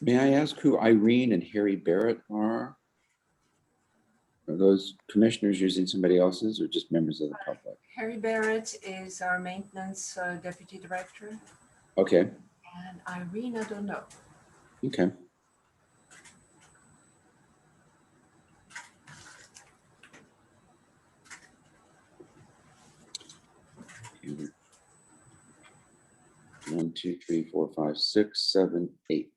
May I ask who Irene and Harry Barrett are? Are those commissioners using somebody else's or just members of the public? Harry Barrett is our maintenance deputy director. Okay, And Irene, I don't know. okay. One, two, three, four, five, six, seven, eight.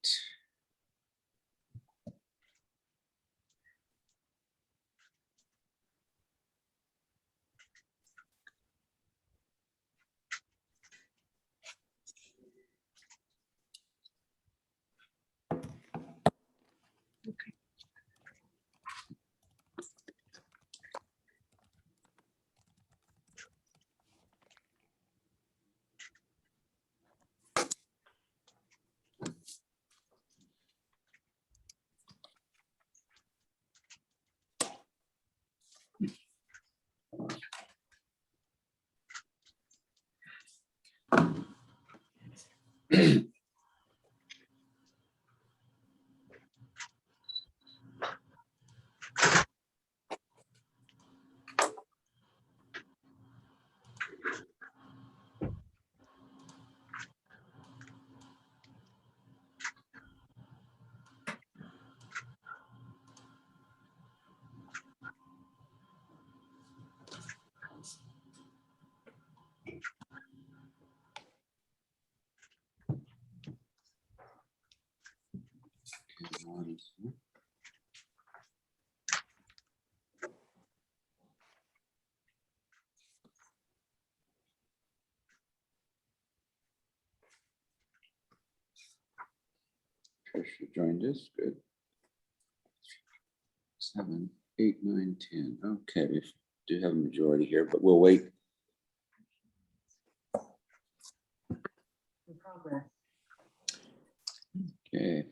Tricia joined us, good. 7, 8, 9, 10. Okay, we do have a majority here, but we'll wait. In progress. Okay.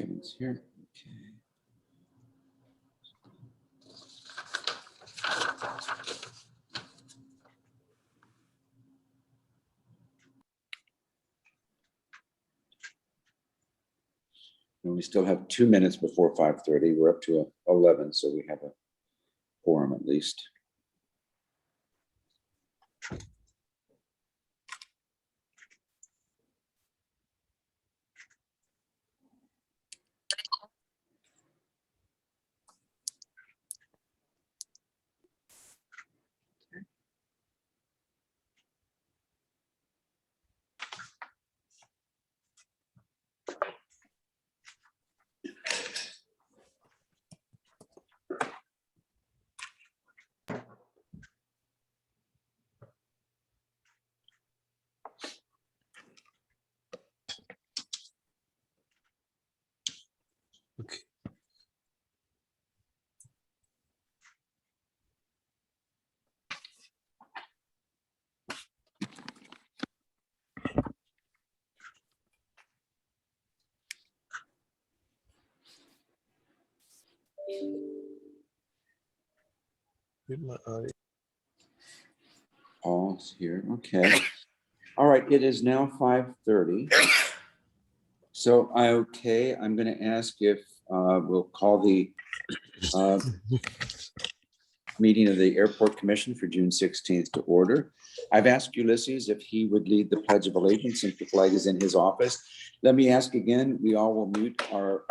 Kevin's here. Okay. And we still have 2 minutes before 5:30. We're up to 11, so we have a quorum at least. Okay. With my audio. Paul's here. Okay. All right. It is now 5:30. So I'm going to ask if we'll call the meeting of the Airport Commission for June 16th to order. I've asked Ulysses if he would lead the Pledge of Allegiance since the flag is in his office. Let me ask again, we all will mute our,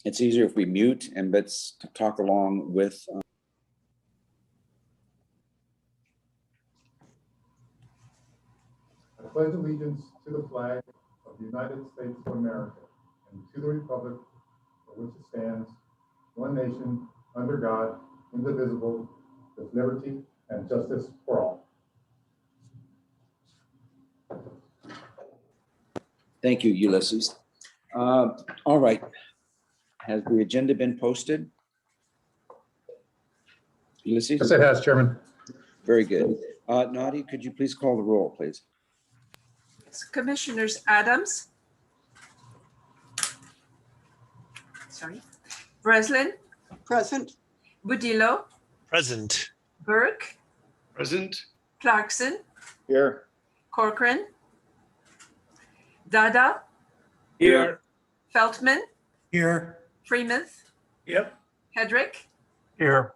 it's easier if we mute and let's talk along with. I pledge allegiance to the flag of the United States of America and to the republic for which it stands, one nation, under God, indivisible, with liberty and justice for all. Thank you, Ulysses. All right. Has the agenda been posted? Ulysses? Yes, it has, Chairman. Very good. Nadia, could you please call the roll, please? Commissioners Adams. Sorry. Breslin, Present. Budillo, Present. Burke, Present. Clarkson, Here. Corcoran, Dada, Here. Feltman, Here. Freemuth, Yep. Hedrick, Here.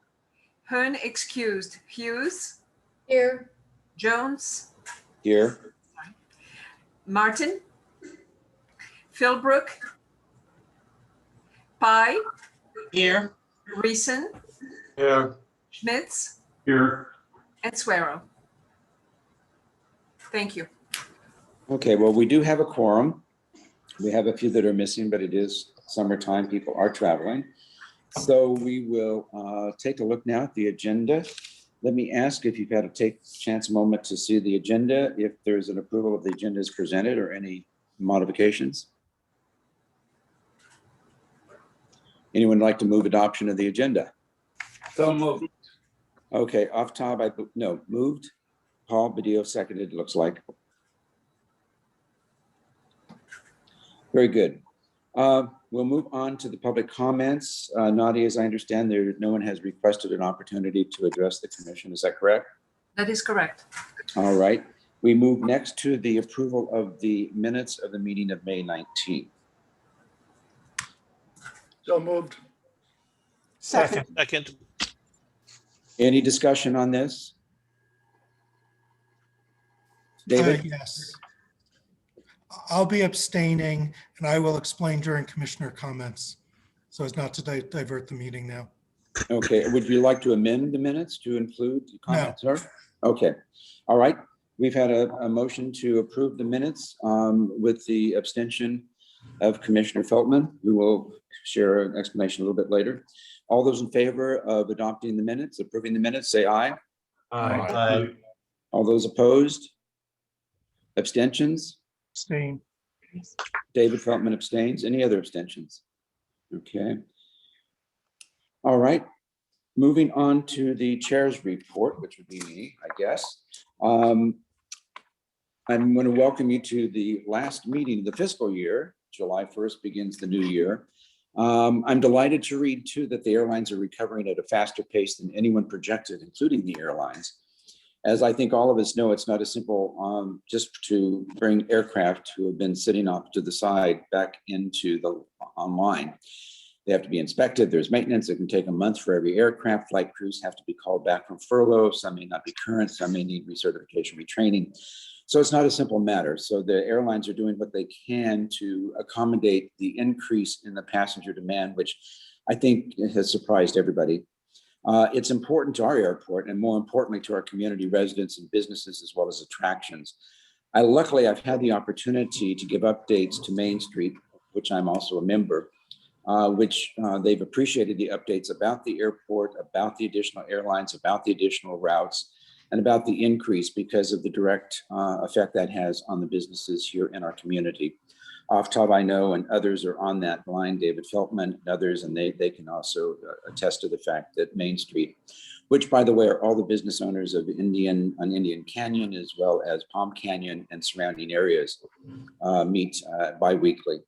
Hearn excused, Hughes, Here. Jones, Here. Martin, Philbrook, Pye, Here. Reason, Here. Schmitz, Here. and Suero. Thank you. Okay, well, we do have a quorum. We have a few that are missing, but it is summertime. People are traveling. So we will take a look now at the agenda. Let me ask if you've had a chance a moment to see the agenda, if there's an approval of the agenda as presented or any modifications. Anyone like to move adoption of the agenda? So moved. Okay, off top, moved. Paul Badillo seconded, looks like. Very good. We'll move on to the public comments. Nadia, as I understand, no one has requested an opportunity to address the commission. Is that correct? That is correct. All right. We move next to the approval of the minutes of the meeting of May 19th. So moved. Second. Second. Any discussion on this? David? Yes. I'll be abstaining, and I will explain during commissioner comments, so as not to divert the meeting now. Okay, would you like to amend the minutes to include the No. comments, sir? Okay, all right. We've had a motion to approve the minutes with the abstention of Commissioner Feltman, who will share an explanation a little bit later. All those in favor of adopting the minutes, approving the minutes, say aye. Aye. All those opposed? Abstentions? Abstain. David Feltman abstains. Any other abstentions? Okay. All right. Moving on to the chair's report, which would be me, I guess. I'm going to welcome you to the last meeting of the fiscal year. July 1st begins the new year. I'm delighted to read too that the airlines are recovering at a faster pace than anyone projected, including the airlines. As I think all of us know, it's not as simple just to bring aircraft who have been sitting off to the side back into the online. They have to be inspected. There's maintenance. It can take a month for every aircraft. Flight crews have to be called back from furlough. Some may not be current. Some may need recertification, retraining. So it's not a simple matter. So the airlines are doing what they can to accommodate the increase in the passenger demand, which I think has surprised everybody. It's important to our airport and more importantly to our community residents and businesses as well as attractions. Luckily, I've had the opportunity to give updates to Main Street, which I'm also a member, which they've appreciated the updates about the airport, about the additional airlines, about the additional routes, and about the increase because of the direct effect that has on the businesses here in our community. Off top, I know, and others are on that line, David Feltman and others, and they can also attest to the fact that Main Street, which by the way, are all the business owners of Indian Canyon, as well as Palm Canyon and surrounding areas, meet bi-weekly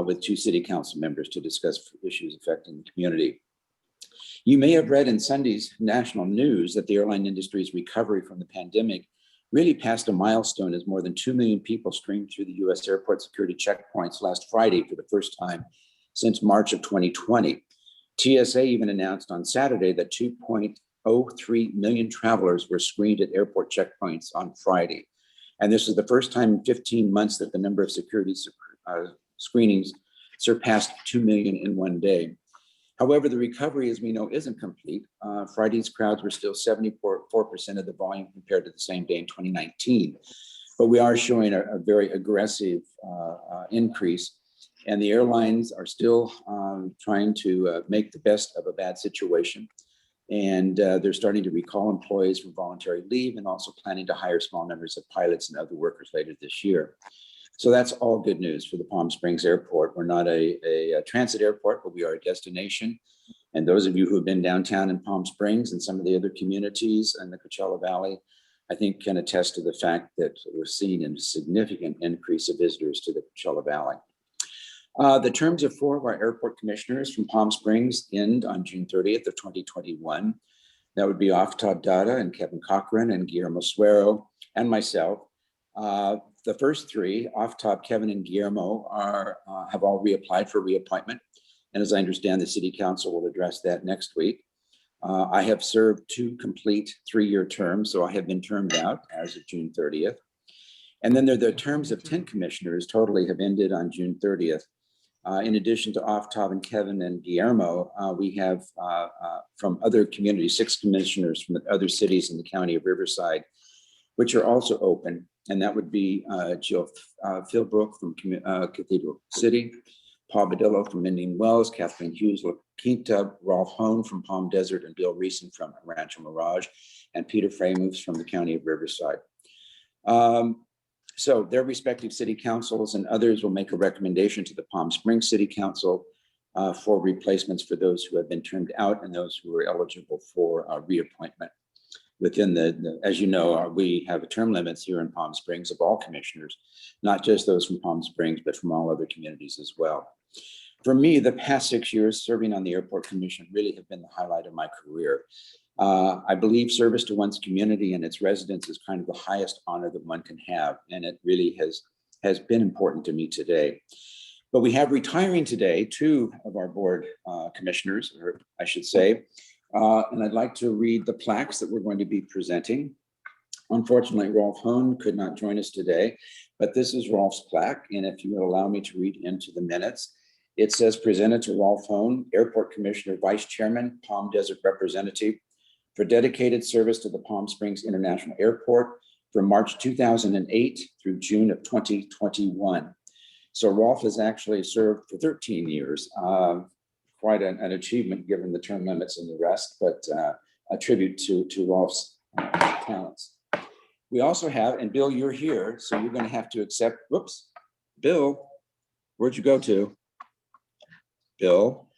with 2 city council members to discuss issues affecting the community. You may have read in Sunday's national news that the airline industry's recovery from the pandemic really passed a milestone as more than 2 million people streamed through the U.S. airport security checkpoints last Friday for the first time since March of 2020. TSA even announced on Saturday that 2.03 million travelers were screened at airport checkpoints on Friday. And this is the first time in 15 months that the number of security screenings surpassed 2 million in one day. However, the recovery, as we know, isn't complete. Friday's crowds were still 74% of the volume compared to the same day in 2019. But we are showing a very aggressive increase, and the airlines are still trying to make the best of a bad situation. And they're starting to recall employees from voluntary leave and also planning to hire small numbers of pilots and other workers later this year. So that's all good news for the Palm Springs Airport. We're not a transit airport, but we are a destination. And those of you who have been downtown in Palm Springs and some of the other communities in the Coachella Valley, I think can attest to the fact that we're seeing a significant increase of visitors to the Coachella Valley. The terms of 4 of our airport commissioners from Palm Springs end on June 30th of 2021. That would be Aftab Dada and Kevin Cochran and Guillermo Suero and myself. The first 3, Aftab, Kevin, and Guillermo, have all reapplied for reappointment. And as I understand, the city council will address that next week. I have served 2 complete 3-year terms, so I have been termed out as of June 30th. And then the terms of 10 commissioners totally have ended on June 30th. In addition to Aftab and Kevin and Guillermo, we have from other communities, 6 commissioners from other cities in the county of Riverside, which are also open. And that would be Jill Philbrook from Cathedral City, Paul Badillo from Indian Wells, Kathleen Hughes La Quinta, Rolf Hone from Palm Desert, and Bill Reeson from Rancho Mirage, and Peter Freymouth from the county of Riverside. So their respective city councils and others will make a recommendation to the Palm Springs City Council for replacements for those who have been termed out and those who are eligible for reappointment. Within as you know, we have term limits here in Palm Springs of all commissioners, not just those from Palm Springs, but from all other communities as well. For me, the past 6 years serving on the Airport Commission really have been the highlight of my career. I believe service to one's community and its residents is kind of the highest honor that one can have, and it really has been important to me today. But we have retiring today 2 of our board commissioners, or I should say, and I'd like to read the plaques that we're going to be presenting. Unfortunately, Rolf Hone could not join us today, but this is Rolf's plaque, and if you would allow me to read into the minutes, it says, presented to Rolf Hone, Airport Commissioner, Vice Chairman, Palm Desert Representative, for dedicated service to the Palm Springs International Airport from March 2008 through June of 2021. So Rolf has actually served for 13 years. Quite an achievement given the term limits and the rest, but a tribute to Rolf's talents. We also have, and Bill, you're here, so you're going to have to accept, whoops, Bill, where'd you go to? Bill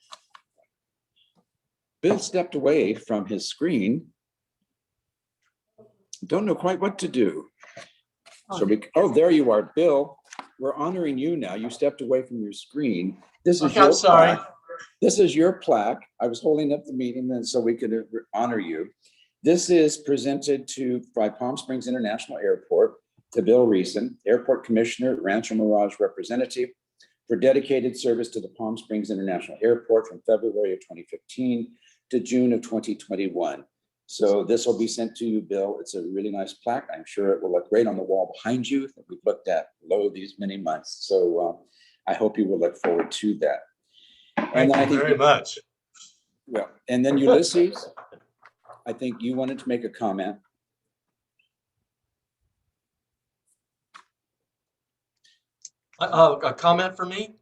stepped away from his screen. Don't know quite what to do. So oh, there you are, Bill. We're honoring you now. You stepped away from your screen. This is Okay, your I'm sorry. plaque. This is your plaque. I was holding up the meeting then so we could honor you. This is presented by Palm Springs International Airport to Bill Reeson, Airport Commissioner, Rancho Mirage Representative, for dedicated service to the Palm Springs International Airport from February of 2015 to June of 2021. So this will be sent to you, Bill. It's a really nice plaque. I'm sure it will look great on the wall behind you that we've looked at low these many months. So I hope you will look forward to that. Thank you very much. Well, and then Ulysses, I think you wanted to make a comment. A comment for me?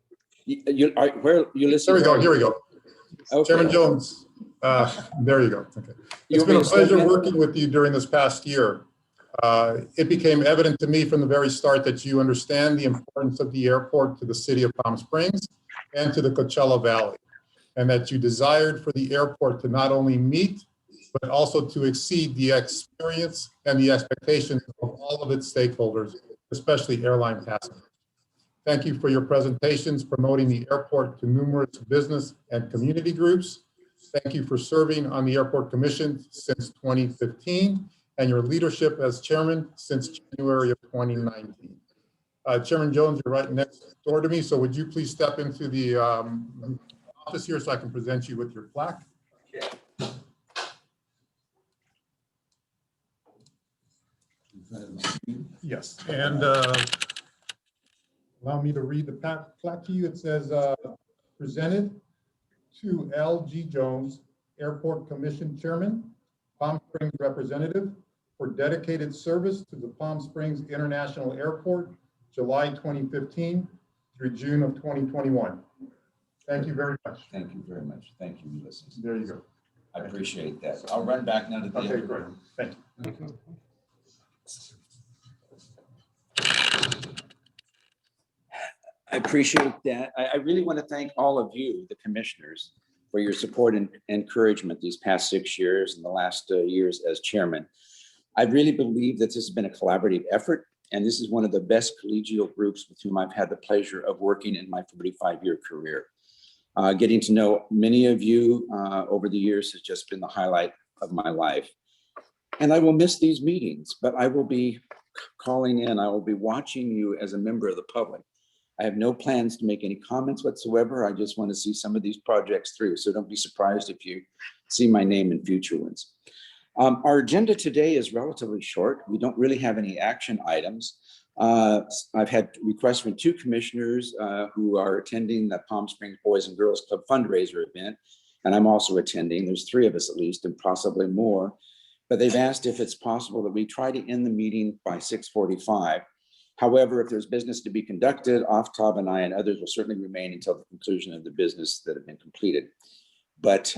Where Ulysses? Here we go, here we go. Okay. Chairman Jones, there you go. Okay. You It's been a want me to step pleasure in? working with you during this past year. It became evident to me from the very start that you understand the importance of the airport to the city of Palm Springs and to the Coachella Valley, and that you desired for the airport to not only meet, but also to exceed the experience and the expectations of all of its stakeholders, especially airline passengers. Thank you for your presentations promoting the airport to numerous business and community groups. Thank you for serving on the Airport Commission since 2015 and your leadership as chairman since January of 2019. Chairman Jones, you're right next door to me, so would you please step into the office here so I can present you with your plaque? Yes, and allow me to read the plaque to you. It says, presented to L.G. Jones, Airport Commission Chairman, Palm Springs Representative, for dedicated service to the Palm Springs International Airport, July 2015 through June of 2021. Thank you very much. Thank you very much. Thank you, Ulysses. There you go. I appreciate that. I'll run back now to the Okay, other great. room. Thank you. I appreciate that. I really want to thank all of you, the commissioners. for your support and encouragement these past 6 years and the last years as chairman. I really believe that this has been a collaborative effort, and this is one of the best collegial groups with whom I've had the pleasure of working in my 45-year career. Getting to know many of you over the years has just been the highlight of my life. And I will miss these meetings, but I will be calling in. I will be watching you as a member of the public. I have no plans to make any comments whatsoever. I just want to see some of these projects through. So don't be surprised if you see my name in future ones. Our agenda today is relatively short. We don't really have any action items. I've had requests from 2 commissioners who are attending the Palm Springs Boys and Girls Club fundraiser event, and I'm also attending. There's 3 of us at least, and possibly more. But they've asked if it's possible that we try to end the meeting by 6:45. However, if there's business to be conducted, Aftab and I and others will certainly remain until the conclusion of the business that have been completed. But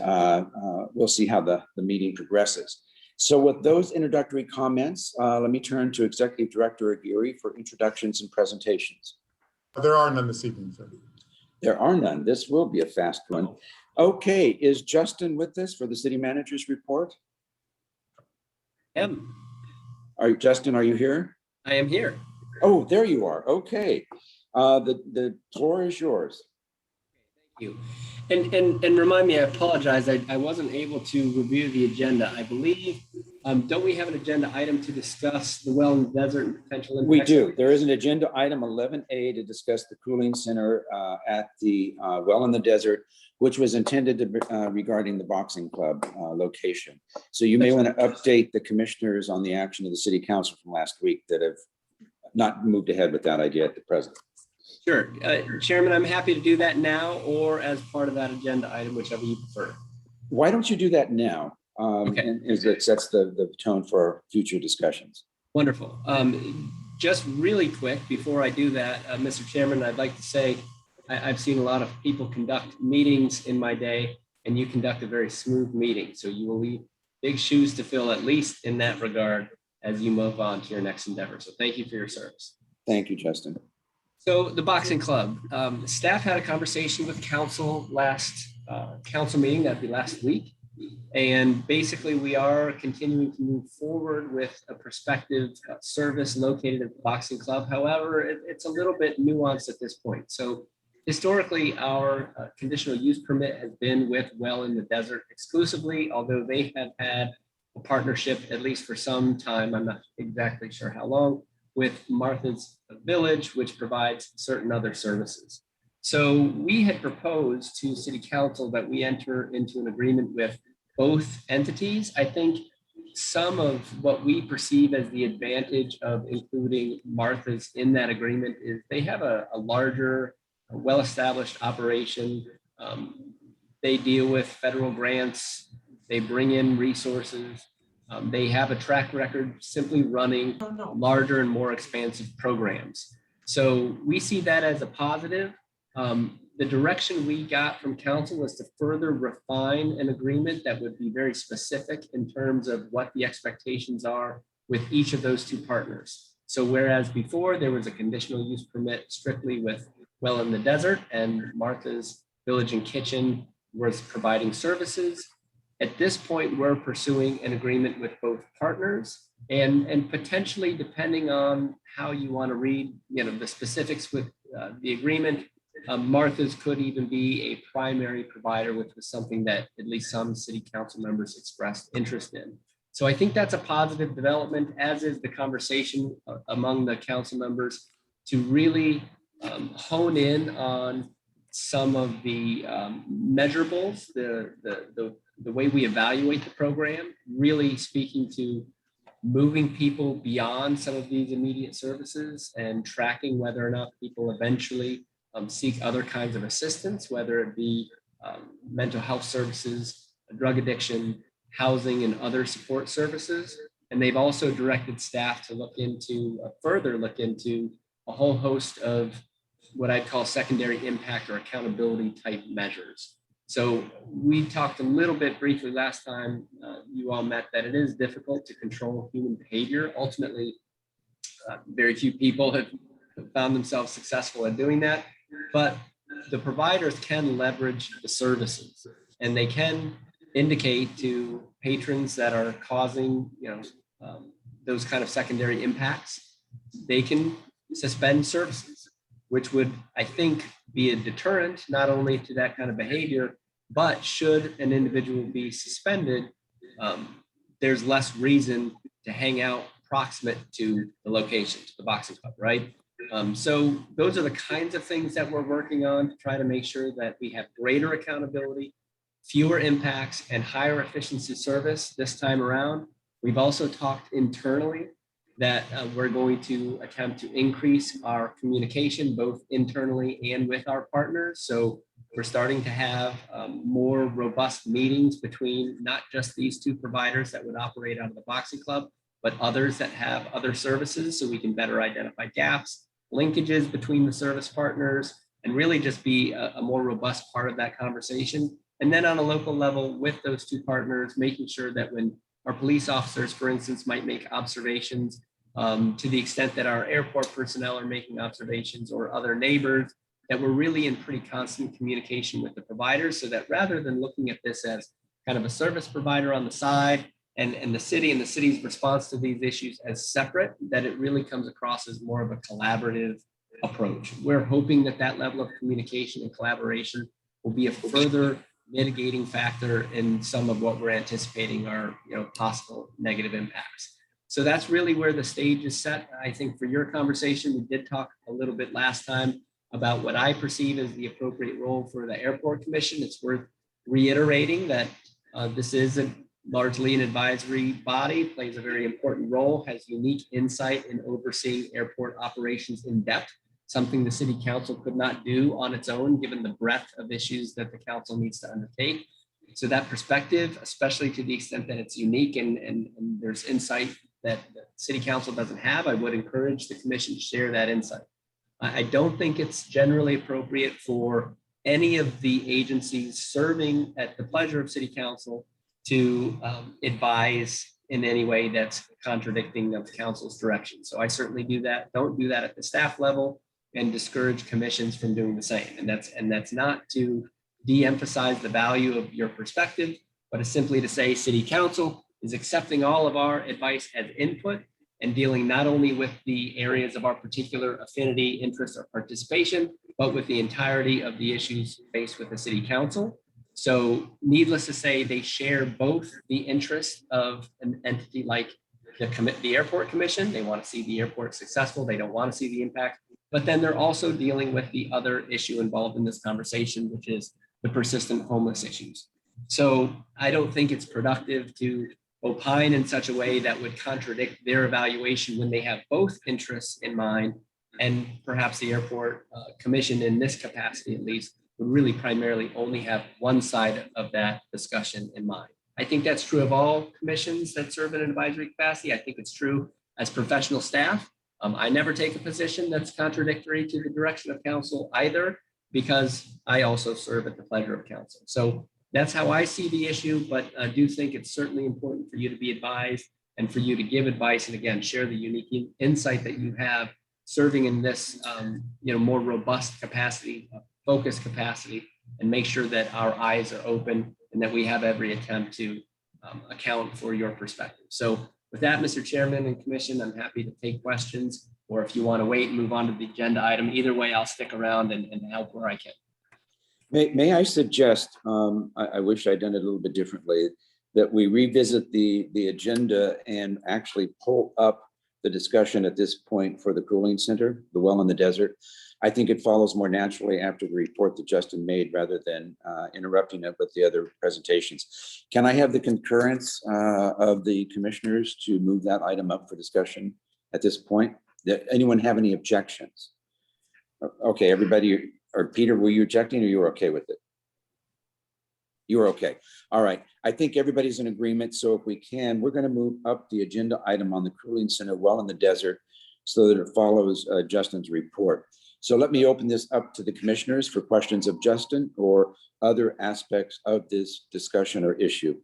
we'll see how the meeting progresses. So with those introductory comments, let me turn to Executive Director Aguirre for introductions and presentations. There are none this evening, sir. There are none. This will be a fast one. Okay, is Justin with us for the city manager's report? Justin, are you here? I am here. Oh, there you are. Okay. The floor is yours. Thank you. And remind me, I apologize, I wasn't able to review the agenda. I believe, don't we have an agenda item to discuss the well in the desert and potential impacts? We do. There is an agenda item 11A to discuss the cooling center at the well in the desert, which was intended to regarding the boxing club location. So you may want to update the commissioners on the action of the city council from last week that have not moved ahead with that idea at the present. Sure. Chairman, I'm happy to do that now or as part of that agenda item, whichever you prefer. Why don't you do that now? Okay. And it sets the tone for future discussions. Wonderful. Just really quick, before I do that, Mr. Chairman, I'd like to say I've seen a lot of people conduct meetings in my day, and you conduct a very smooth meeting. So you will leave big shoes to fill, at least in that regard, as you move on to your next endeavor. So thank you for your service. Thank you, Justin. So the boxing club, staff had a conversation with council last council meeting, that'd be last week. And basically we are continuing to move forward with a prospective service located at the boxing club. However, it's a little bit nuanced at this point. So historically, our conditional use permit has been with Well in the Desert exclusively, although they have had a partnership, at least for some time, I'm not exactly sure how long, with Martha's Village, which provides certain other services. So we had proposed to City Council that we enter into an agreement with both entities. I think some of what we perceive as the advantage of including Martha's in that agreement is they have a larger, well-established operation. They deal with federal grants. They bring in resources. They have a track record simply running larger and more expansive programs. So we see that as a positive. The direction we got from council was to further refine an agreement that would be very specific in terms of what the expectations are with each of those 2 partners. So whereas before there was a conditional use permit strictly with Well in the Desert and Martha's Village and Kitchen was providing services, at this point, we're pursuing an agreement with both partners and potentially, depending on how you want to read, the specifics with the agreement, Martha's could even be a primary provider, which was something that at least some city council members expressed interest in. So I think that's a positive development, as is the conversation among the council members to really hone in on some of the measurables, the way we evaluate the program, really speaking to moving people beyond some of these immediate services and tracking whether or not people eventually seek other kinds of assistance, whether it be mental health services, drug addiction, housing, and other support services. And they've also directed staff to further look into a whole host of what I'd call secondary impact or accountability type measures. So we talked a little bit briefly last time you all met that it is difficult to control human behavior. Ultimately, very few people have found themselves successful at doing that, but the providers can leverage the services. and they can indicate to patrons that are causing, those kind of secondary impacts, they can suspend services, which would, I think, be a deterrent not only to that kind of behavior, but should an individual be suspended, there's less reason to hang out proximate to the location, to the boxing club, right? So those are the kinds of things that we're working on to try to make sure that we have greater accountability, fewer impacts, and higher efficiency service this time around. We've also talked internally that we're going to attempt to increase our communication both internally and with our partners. So we're starting to have more robust meetings between not just these two providers that would operate out of the boxing club, but others that have other services, so we can better identify gaps, linkages between the service partners, and really just be a more robust part of that conversation. And then on a local level with those two partners, making sure that when our police officers, for instance, might make observations, to the extent that our airport personnel are making observations, or other neighbors, that we're really in pretty constant communication with the providers, so that rather than looking at this as kind of a service provider on the side and the city and the city's response to these issues as separate, that it really comes across as more of a collaborative approach. We're hoping that that level of communication and collaboration will be a further mitigating factor in some of what we're anticipating are possible negative impacts. So that's really where the stage is set. I think for your conversation, we did talk a little bit last time about what I perceive as the appropriate role for the Airport Commission. It's worth reiterating that this is largely an advisory body, plays a very important role, has unique insight in overseeing airport operations in depth, something the City Council could not do on its own, given the breadth of issues that the council needs to undertake. So that perspective, especially to the extent that it's unique and there's insight that the City Council doesn't have, I would encourage the commission to share that insight. I don't think it's generally appropriate for any of the agencies serving at the pleasure of City Council to advise in any way that's contradicting of council's direction. So I certainly don't do that at the staff level, and discourage commissions from doing the same. And that's not to de-emphasize the value of your perspective, but it's simply to say City Council is accepting all of our advice as input and dealing not only with the areas of our particular affinity, interest, or participation, but with the entirety of the issues faced with the City Council. So needless to say, they share both the interest of an entity like the Airport Commission. They want to see the airport successful. They don't want to see the impact. But then they're also dealing with the other issue involved in this conversation, which is the persistent homeless issues. So I don't think it's productive to opine in such a way that would contradict their evaluation when they have both interests in mind. And perhaps the Airport Commission, in this capacity at least, would really primarily only have one side of that discussion in mind. I think that's true of all commissions that serve in an advisory capacity. I think it's true as professional staff. I never take a position that's contradictory to the direction of council either, because I also serve at the pleasure of council. So that's how I see the issue, but I do think it's certainly important for you to be advised and for you to give advice, and again, share the unique insight that you have serving in this more robust capacity, focused capacity, and make sure that our eyes are open and that we have every attempt to account for your perspective. So with that, Mr. Chairman and Commission, I'm happy to take questions, or if you want to wait and move on to the agenda item, either way, I'll stick around and help where I can. May I suggest, I wish I'd done it a little bit differently, that we revisit the agenda and actually pull up the discussion at this point for the cooling center, the well in the desert. I think it follows more naturally after the report that Justin made, rather than interrupting it with the other presentations. Can I have the concurrence of the commissioners to move that item up for discussion at this point? Did anyone have any objections? Okay, everybody, or Peter, were you objecting, or you were okay with it? You were okay. All right. I think everybody's in agreement. So if we can, we're going to move up the agenda item on the cooling center well in the desert so that it follows Justin's report. So let me open this up to the commissioners for questions of Justin or other aspects of this discussion or issue.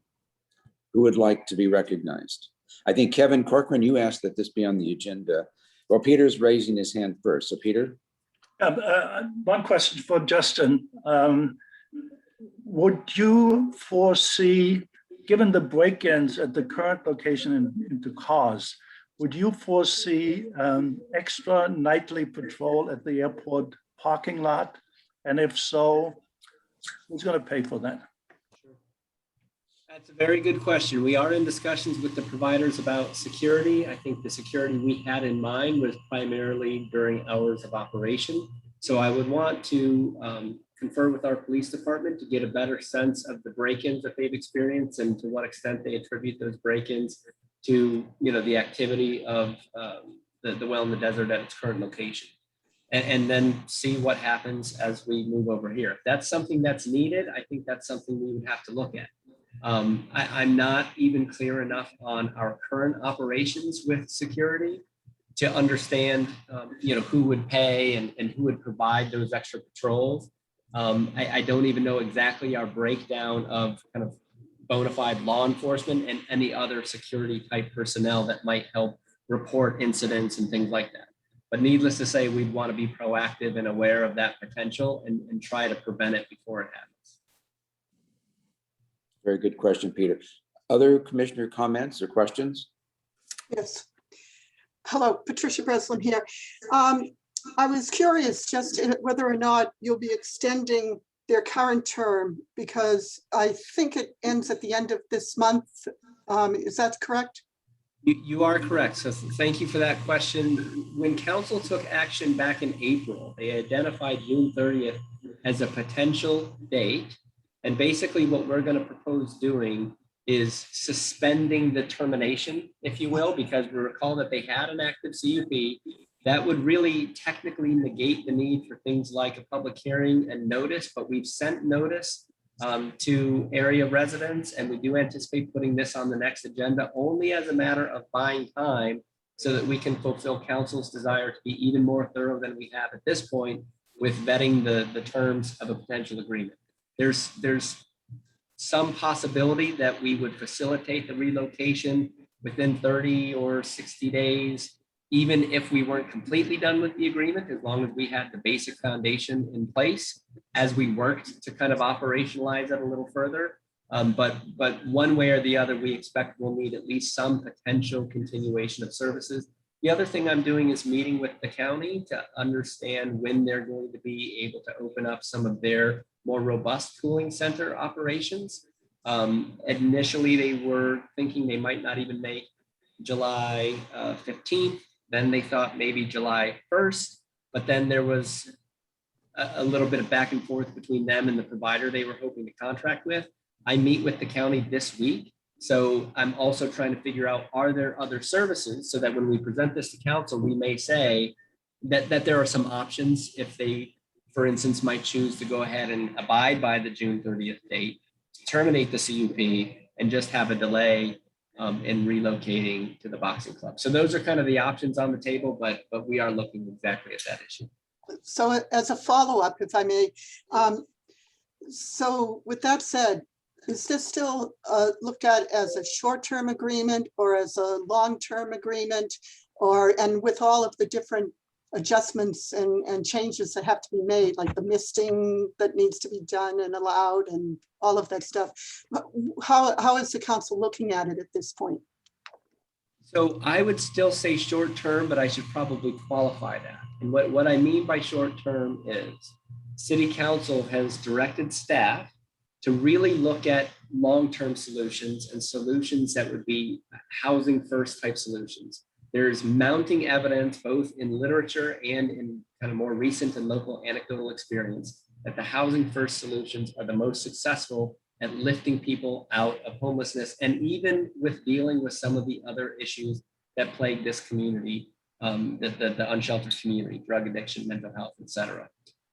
Who would like to be recognized? I think Kevin Corcoran, you asked that this be on the agenda. Well, Peter's raising his hand first. So Peter. One question for Justin. would you foresee, given the break-ins at the current location into cars, would you foresee extra nightly patrol at the airport parking lot? And if so, who's going to pay for that? That's a very good question. We are in discussions with the providers about security. I think the security we had in mind was primarily during hours of operation. So I would want to confer with our police department to get a better sense of the break-ins that they've experienced and to what extent they attribute those break-ins to, the activity of the Well in the Desert at its current location. And then see what happens as we move over here. If that's something that's needed, I think that's something we would have to look at. I'm not even clear enough on our current operations with security to understand, who would pay and who would provide those extra patrols. I don't even know exactly our breakdown of kind of bona fide law enforcement and any other security type personnel that might help report incidents and things like that. But needless to say, we'd want to be proactive and aware of that potential and try to prevent it before it happens. Very good question, Peter. Other commissioner comments or questions? Yes. Hello, Patricia Breslin here. I was curious just whether or not you'll be extending their current term, because I think it ends at the end of this month. Is that correct? You are correct. So thank you for that question. When council took action back in April, they identified June 30th as a potential date. And basically what we're going to propose doing is suspending the termination, if you will, because we recall that they had an active CUP that would really technically negate the need for things like a public hearing and notice, but we've sent notice to area residents, and we do anticipate putting this on the next agenda only as a matter of buying time so that we can fulfill council's desire to be even more thorough than we have at this point with vetting the terms of a potential agreement. There's some possibility that we would facilitate the relocation within 30 or 60 days, even if we weren't completely done with the agreement, as long as we had the basic foundation in place as we worked to kind of operationalize it a little further. But one way or the other, we expect we'll need at least some potential continuation of services. The other thing I'm doing is meeting with the county to understand when they're going to be able to open up some of their more robust cooling center operations. Initially, they were thinking they might not even make July 15th. Then they thought maybe July 1st, but then there was a little bit of back and forth between them and the provider they were hoping to contract with. I meet with the county this week. So I'm also trying to figure out, are there other services so that when we present this to council, we may say that there are some options if they, for instance, might choose to go ahead and abide by the June 30th date, terminate the CUP, and just have a delay in relocating to the boxing club. So those are kind of the options on the table, but we are looking exactly at that issue. So as a follow-up, if I may, so with that said, is this still looked at as a short-term agreement or as a long-term agreement, and with all of the different adjustments and changes that have to be made, like the misting that needs to be done and allowed and all of that stuff? How is the council looking at it at this point? So I would still say short term, but I should probably qualify that. And what I mean by short term is City Council has directed staff to really look at long-term solutions and solutions that would be housing first type solutions. There's mounting evidence both in literature and in kind of more recent and local anecdotal experience that the housing first solutions are the most successful at lifting people out of homelessness, and even with dealing with some of the other issues that plague this community, the unsheltered community, drug addiction, mental health, et cetera.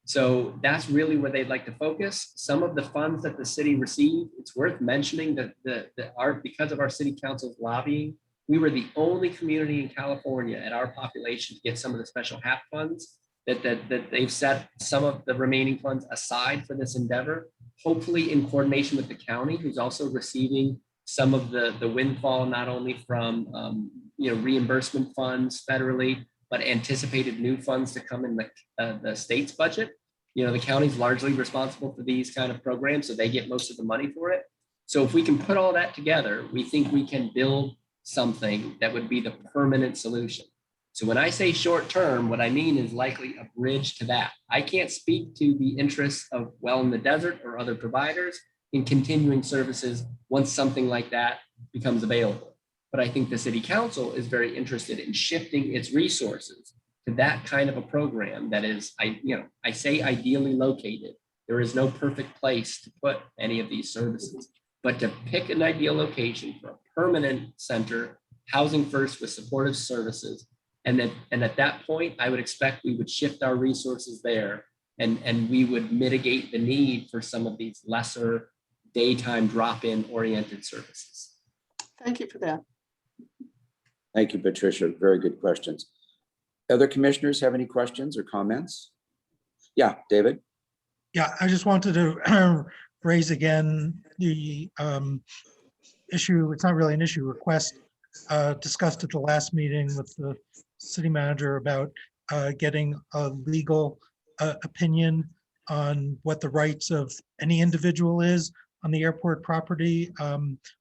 So that's really where they'd like to focus. Some of the funds that the city received, it's worth mentioning that because of our city council's lobbying, we were the only community in California at our population to get some of the special HAP funds that they've set some of the remaining funds aside for this endeavor, hopefully in coordination with the county, who's also receiving some of the windfall, not only from reimbursement funds federally, but anticipated new funds to come in the state's budget. the county's largely responsible for these kind of programs, so they get most of the money for it. So if we can put all that together, we think we can build something that would be the permanent solution. So when I say short term, what I mean is likely a bridge to that. I can't speak to the interests of Well in the Desert or other providers in continuing services once something like that becomes available. But I think the city council is very interested in shifting its resources to that kind of a program that is, I say ideally located. There is no perfect place to put any of these services, but to pick an ideal location for a permanent center, housing first with supportive services. And at that point, I would expect we would shift our resources there and we would mitigate the need for some of these lesser daytime drop-in oriented services. Thank you for that. Thank you, Patricia. Very good questions. Other commissioners have any questions or comments? Yeah, David? Yeah, I just wanted to raise again the issue. It's not really an issue, request discussed at the last meeting with the city manager about getting a legal opinion on what the rights of any individual is on the airport property,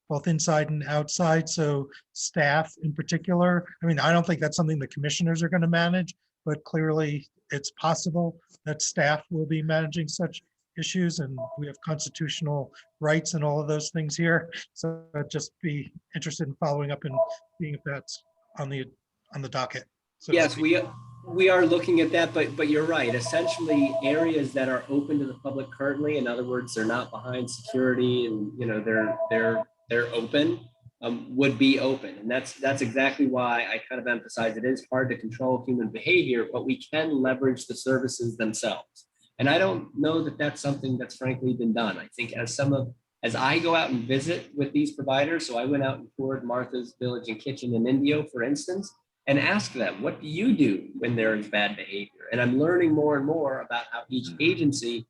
both inside and outside. So staff in particular, I mean, I don't think that's something the commissioners are going to manage, but clearly it's possible that staff will be managing such issues, and we have constitutional rights and all of those things here. So I'd just be interested in following up and seeing if that's on the docket. So to Yes, speak. we are looking at that, but you're right. Essentially, areas that are open to the public currently, in other words, they're not behind security and they're open, would be open. And that's exactly why I kind of emphasize it is hard to control human behavior, but we can leverage the services themselves. And I don't know that that's something that's frankly been done. I think as I go out and visit with these providers, so I went out and toured Martha's Village and Kitchen in Indio, for instance, and ask them, what do you do when there is bad behavior? And I'm learning more and more about how each agency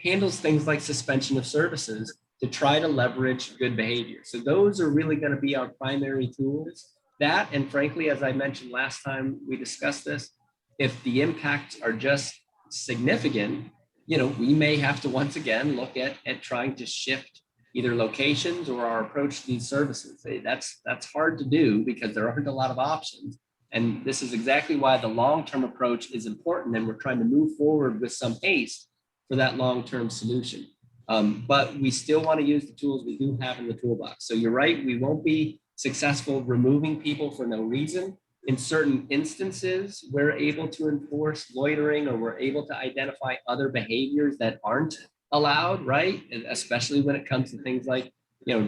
handles things like suspension of services to try to leverage good behavior. So those are really going to be our primary tools. That, and frankly, as I mentioned last time we discussed this, if the impacts are just significant, we may have to once again look at trying to shift either locations or our approach to these services. That's hard to do because there aren't a lot of options. And this is exactly why the long-term approach is important, and we're trying to move forward with some haste for that long-term solution. But we still want to use the tools we do have in the toolbox. So you're right, we won't be successful removing people for no reason. In certain instances, we're able to enforce loitering, or we're able to identify other behaviors that aren't allowed, right? And especially when it comes to things like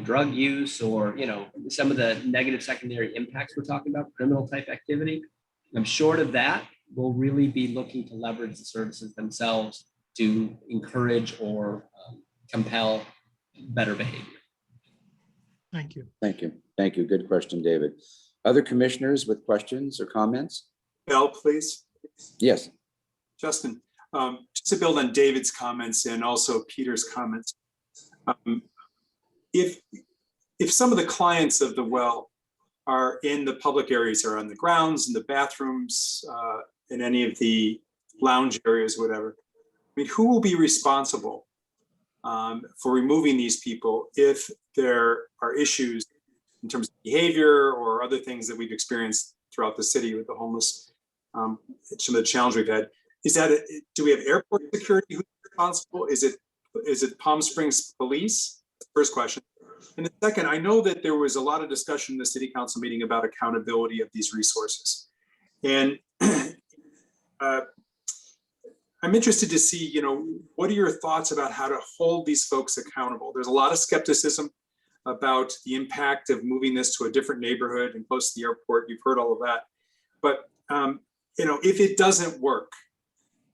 drug use or, some of the negative secondary impacts we're talking about, criminal type activity. I'm short of that, we'll really be looking to leverage the services themselves to encourage or compel better behavior. Thank you. Thank you. Thank you. Good question, David. Other commissioners with questions or comments? Bill, please. Yes. Justin, just to build on David's comments and also Peter's comments. If some of the clients of the Well are in the public areas, or on the grounds, in the bathrooms, in any of the lounge areas, whatever, I mean, who will be responsible for removing these people if there are issues in terms of behavior or other things that we've experienced throughout the city with the homeless, some of the challenge we've had? Do we have airport security who's responsible? Is it Palm Springs Police? First question. And the second, I know that there was a lot of discussion in the city council meeting about accountability of these resources. And I'm interested to see, what are your thoughts about how to hold these folks accountable? There's a lot of skepticism about the impact of moving this to a different neighborhood and close to the airport. You've heard all of that. But, if it doesn't work,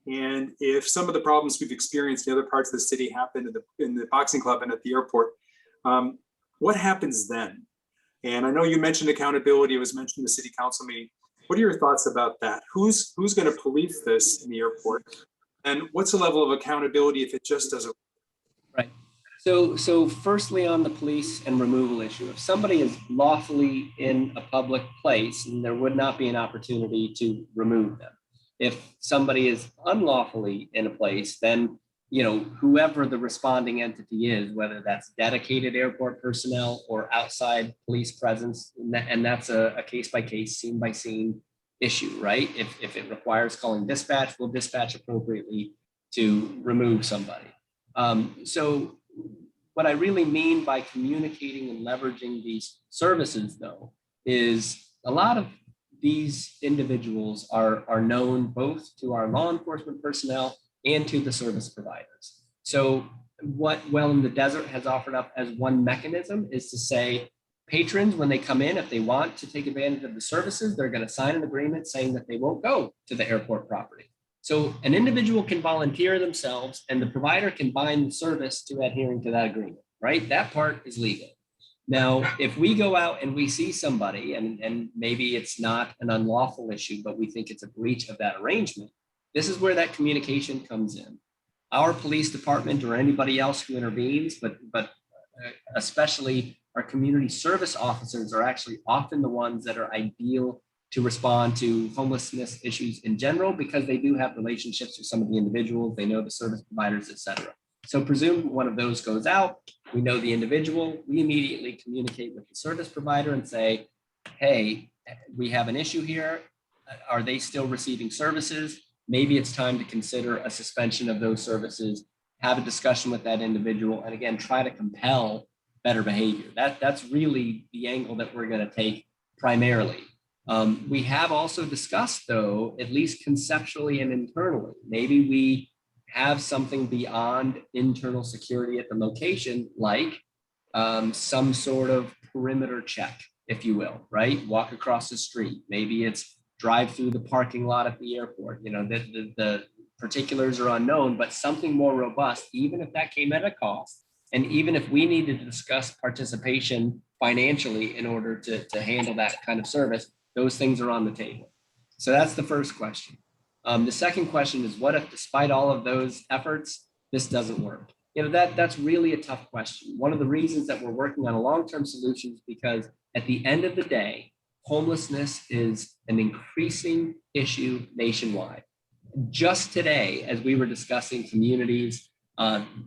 and if some of the problems we've experienced in other parts of the city happen in the boxing club and at the airport, what happens then? And I know you mentioned accountability. It was mentioned in the city council meeting. What are your thoughts about that? Who's going to police this in the airport? And what's the level of accountability if it just doesn't work? Right. So firstly, on the police and removal issue, if somebody is lawfully in a public place, and there would not be an opportunity to remove them. If somebody is unlawfully in a place, then, you know, whoever the responding entity is, whether that's dedicated airport personnel or outside police presence, and that's a case by case, scene by scene issue, right? If it requires calling dispatch, we'll dispatch appropriately to remove somebody. So what I really mean by communicating and leveraging these services, though, is a lot of these individuals are known both to our law enforcement personnel and to the service providers. So what Well in the Desert has offered up as one mechanism is to say, patrons, when they come in, if they want to take advantage of the services, they're going to sign an agreement saying that they won't go to the airport property. So an individual can volunteer themselves and the provider can bind the service to adhering to that agreement, right? That part is legal. Now, if we go out and we see somebody, and maybe it's not an unlawful issue, but we think it's a breach of that arrangement, this is where that communication comes in. Our police department or anybody else who intervenes, but especially our community service officers are actually often the ones that are ideal to respond to homelessness issues in general, because they do have relationships with some of the individuals, they know the service providers, et cetera. So presume one of those goes out, we know the individual, we immediately communicate with the service provider and say, hey, we have an issue here. Are they still receiving services? Maybe it's time to consider a suspension of those services, have a discussion with that individual, and again, try to compel better behavior. That's really the angle that we're going to take primarily. We have also discussed, though, at least conceptually and internally, maybe we have something beyond internal security at the location, like some sort of perimeter check, if you will, right? Walk across the street. Maybe it's drive through the parking lot at the airport. You know, the particulars are unknown, but something more robust, even if that came at a cost. And even if we needed to discuss participation financially in order to handle that kind of service, those things are on the table. So that's the first question. The second question is, what if despite all of those efforts, this doesn't work? You know, that's really a tough question. One of the reasons that we're working on a long-term solution is because at the end of the day, homelessness is an increasing issue nationwide. Just today, as we were discussing communities,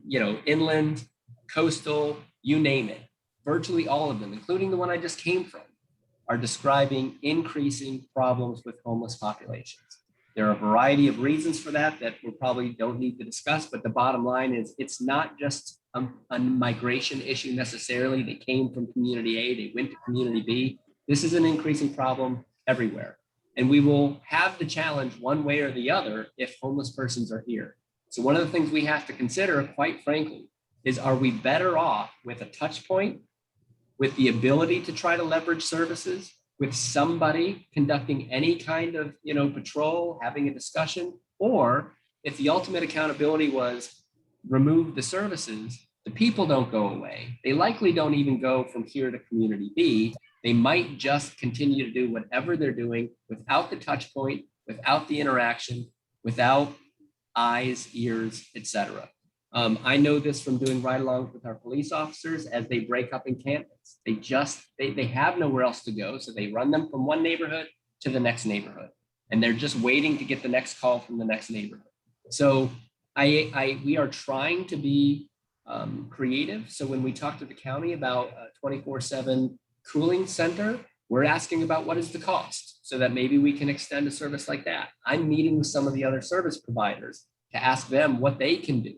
you know, inland, coastal, you name it, virtually all of them, including the one I just came from, are describing increasing problems with homeless populations. There are a variety of reasons for that we probably don't need to discuss, but the bottom line is it's not just a migration issue necessarily. They came from community A, they went to community B. This is an increasing problem everywhere. And we will have the challenge one way or the other if homeless persons are here. So one of the things we have to consider, quite frankly, is are we better off with a touch point, with the ability to try to leverage services, with somebody conducting any kind of, you know, patrol, having a discussion, or if the ultimate accountability was remove the services, the people don't go away. They likely don't even go from here to community B. They might just continue to do whatever they're doing without the touch point, without the interaction, without eyes, ears, etc. I know this from doing ride-alongs with our police officers as they break up encampments. They have nowhere else to go, so they run them from one neighborhood to the next neighborhood, and they're just waiting to get the next call from the next neighborhood. So we are trying to be creative. So when we talk to the county about a 24/7 cooling center, we're asking about what is the cost, so that maybe we can extend a service like that. I'm meeting with some of the other service providers to ask them what they can do.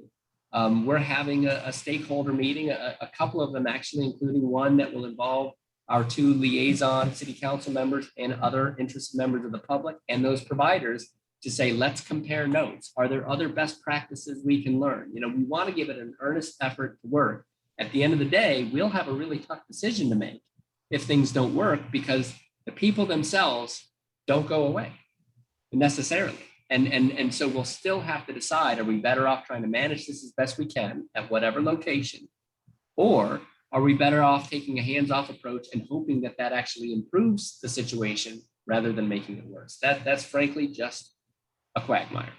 We're having a stakeholder meeting, a couple of them actually, including one that will involve our 2 liaison city council members and other interested members of the public and those providers to say, let's compare notes. Are there other best practices we can learn? You know, we want to give it an earnest effort to work. At the end of the day, we'll have a really tough decision to make if things don't work, because the people themselves don't go away necessarily. And so we'll still have to decide, are we better off trying to manage this as best we can at whatever location? Or are we better off taking a hands-off approach and hoping that that actually improves the situation rather than making it worse? That's frankly just a quagmire.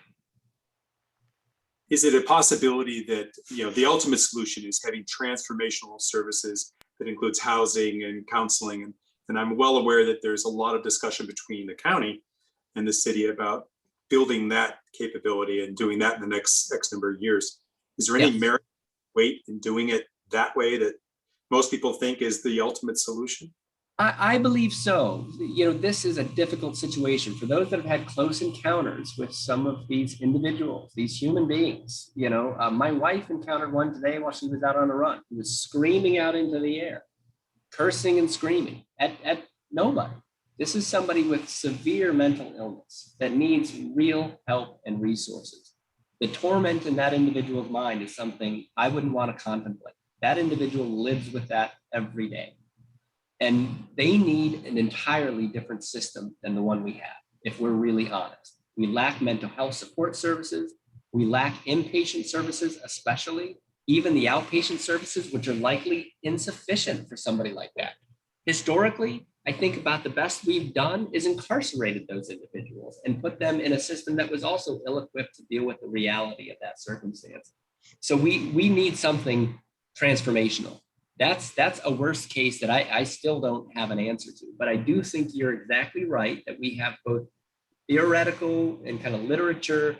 Is it a possibility that, you know, the ultimate solution is having transformational services that includes housing and counseling? And I'm well aware that there's a lot of discussion between the county and the city about building that capability and doing that in the next X number of years. Is there any Yes. merit weight in doing it that way that most people think is the ultimate solution? I believe so. You know, this is a difficult situation for those that have had close encounters with some of these individuals, these human beings. You know, my wife encountered one today while she was out on a run. He was screaming out into the air, cursing and screaming at nobody. This is somebody with severe mental illness that needs real help and resources. The torment in that individual's mind is something I wouldn't want to contemplate. That individual lives with that every day. And they need an entirely different system than the one we have, if we're really honest. We lack mental health support services. We lack inpatient services, especially even the outpatient services, which are likely insufficient for somebody like that. Historically, I think about the best we've done is incarcerated those individuals and put them in a system that was also ill-equipped to deal with the reality of that circumstance. So we need something transformational. That's a worst case that I still don't have an answer to, but I do think you're exactly right that we have both theoretical and kind of literature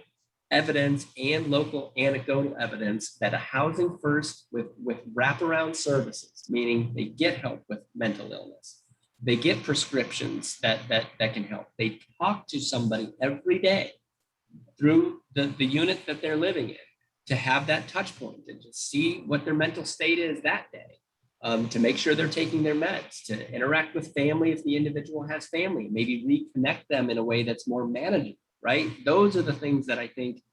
evidence and local anecdotal evidence that a housing first with wraparound services, meaning they get help with mental illness, they get prescriptions that can help, they talk to somebody every day through the unit that they're living in to have that touch point and to see what their mental state is that day. To make sure they're taking their meds, to interact with family if the individual has family, maybe reconnect them in a way that's more manageable, right? Those are the things that I think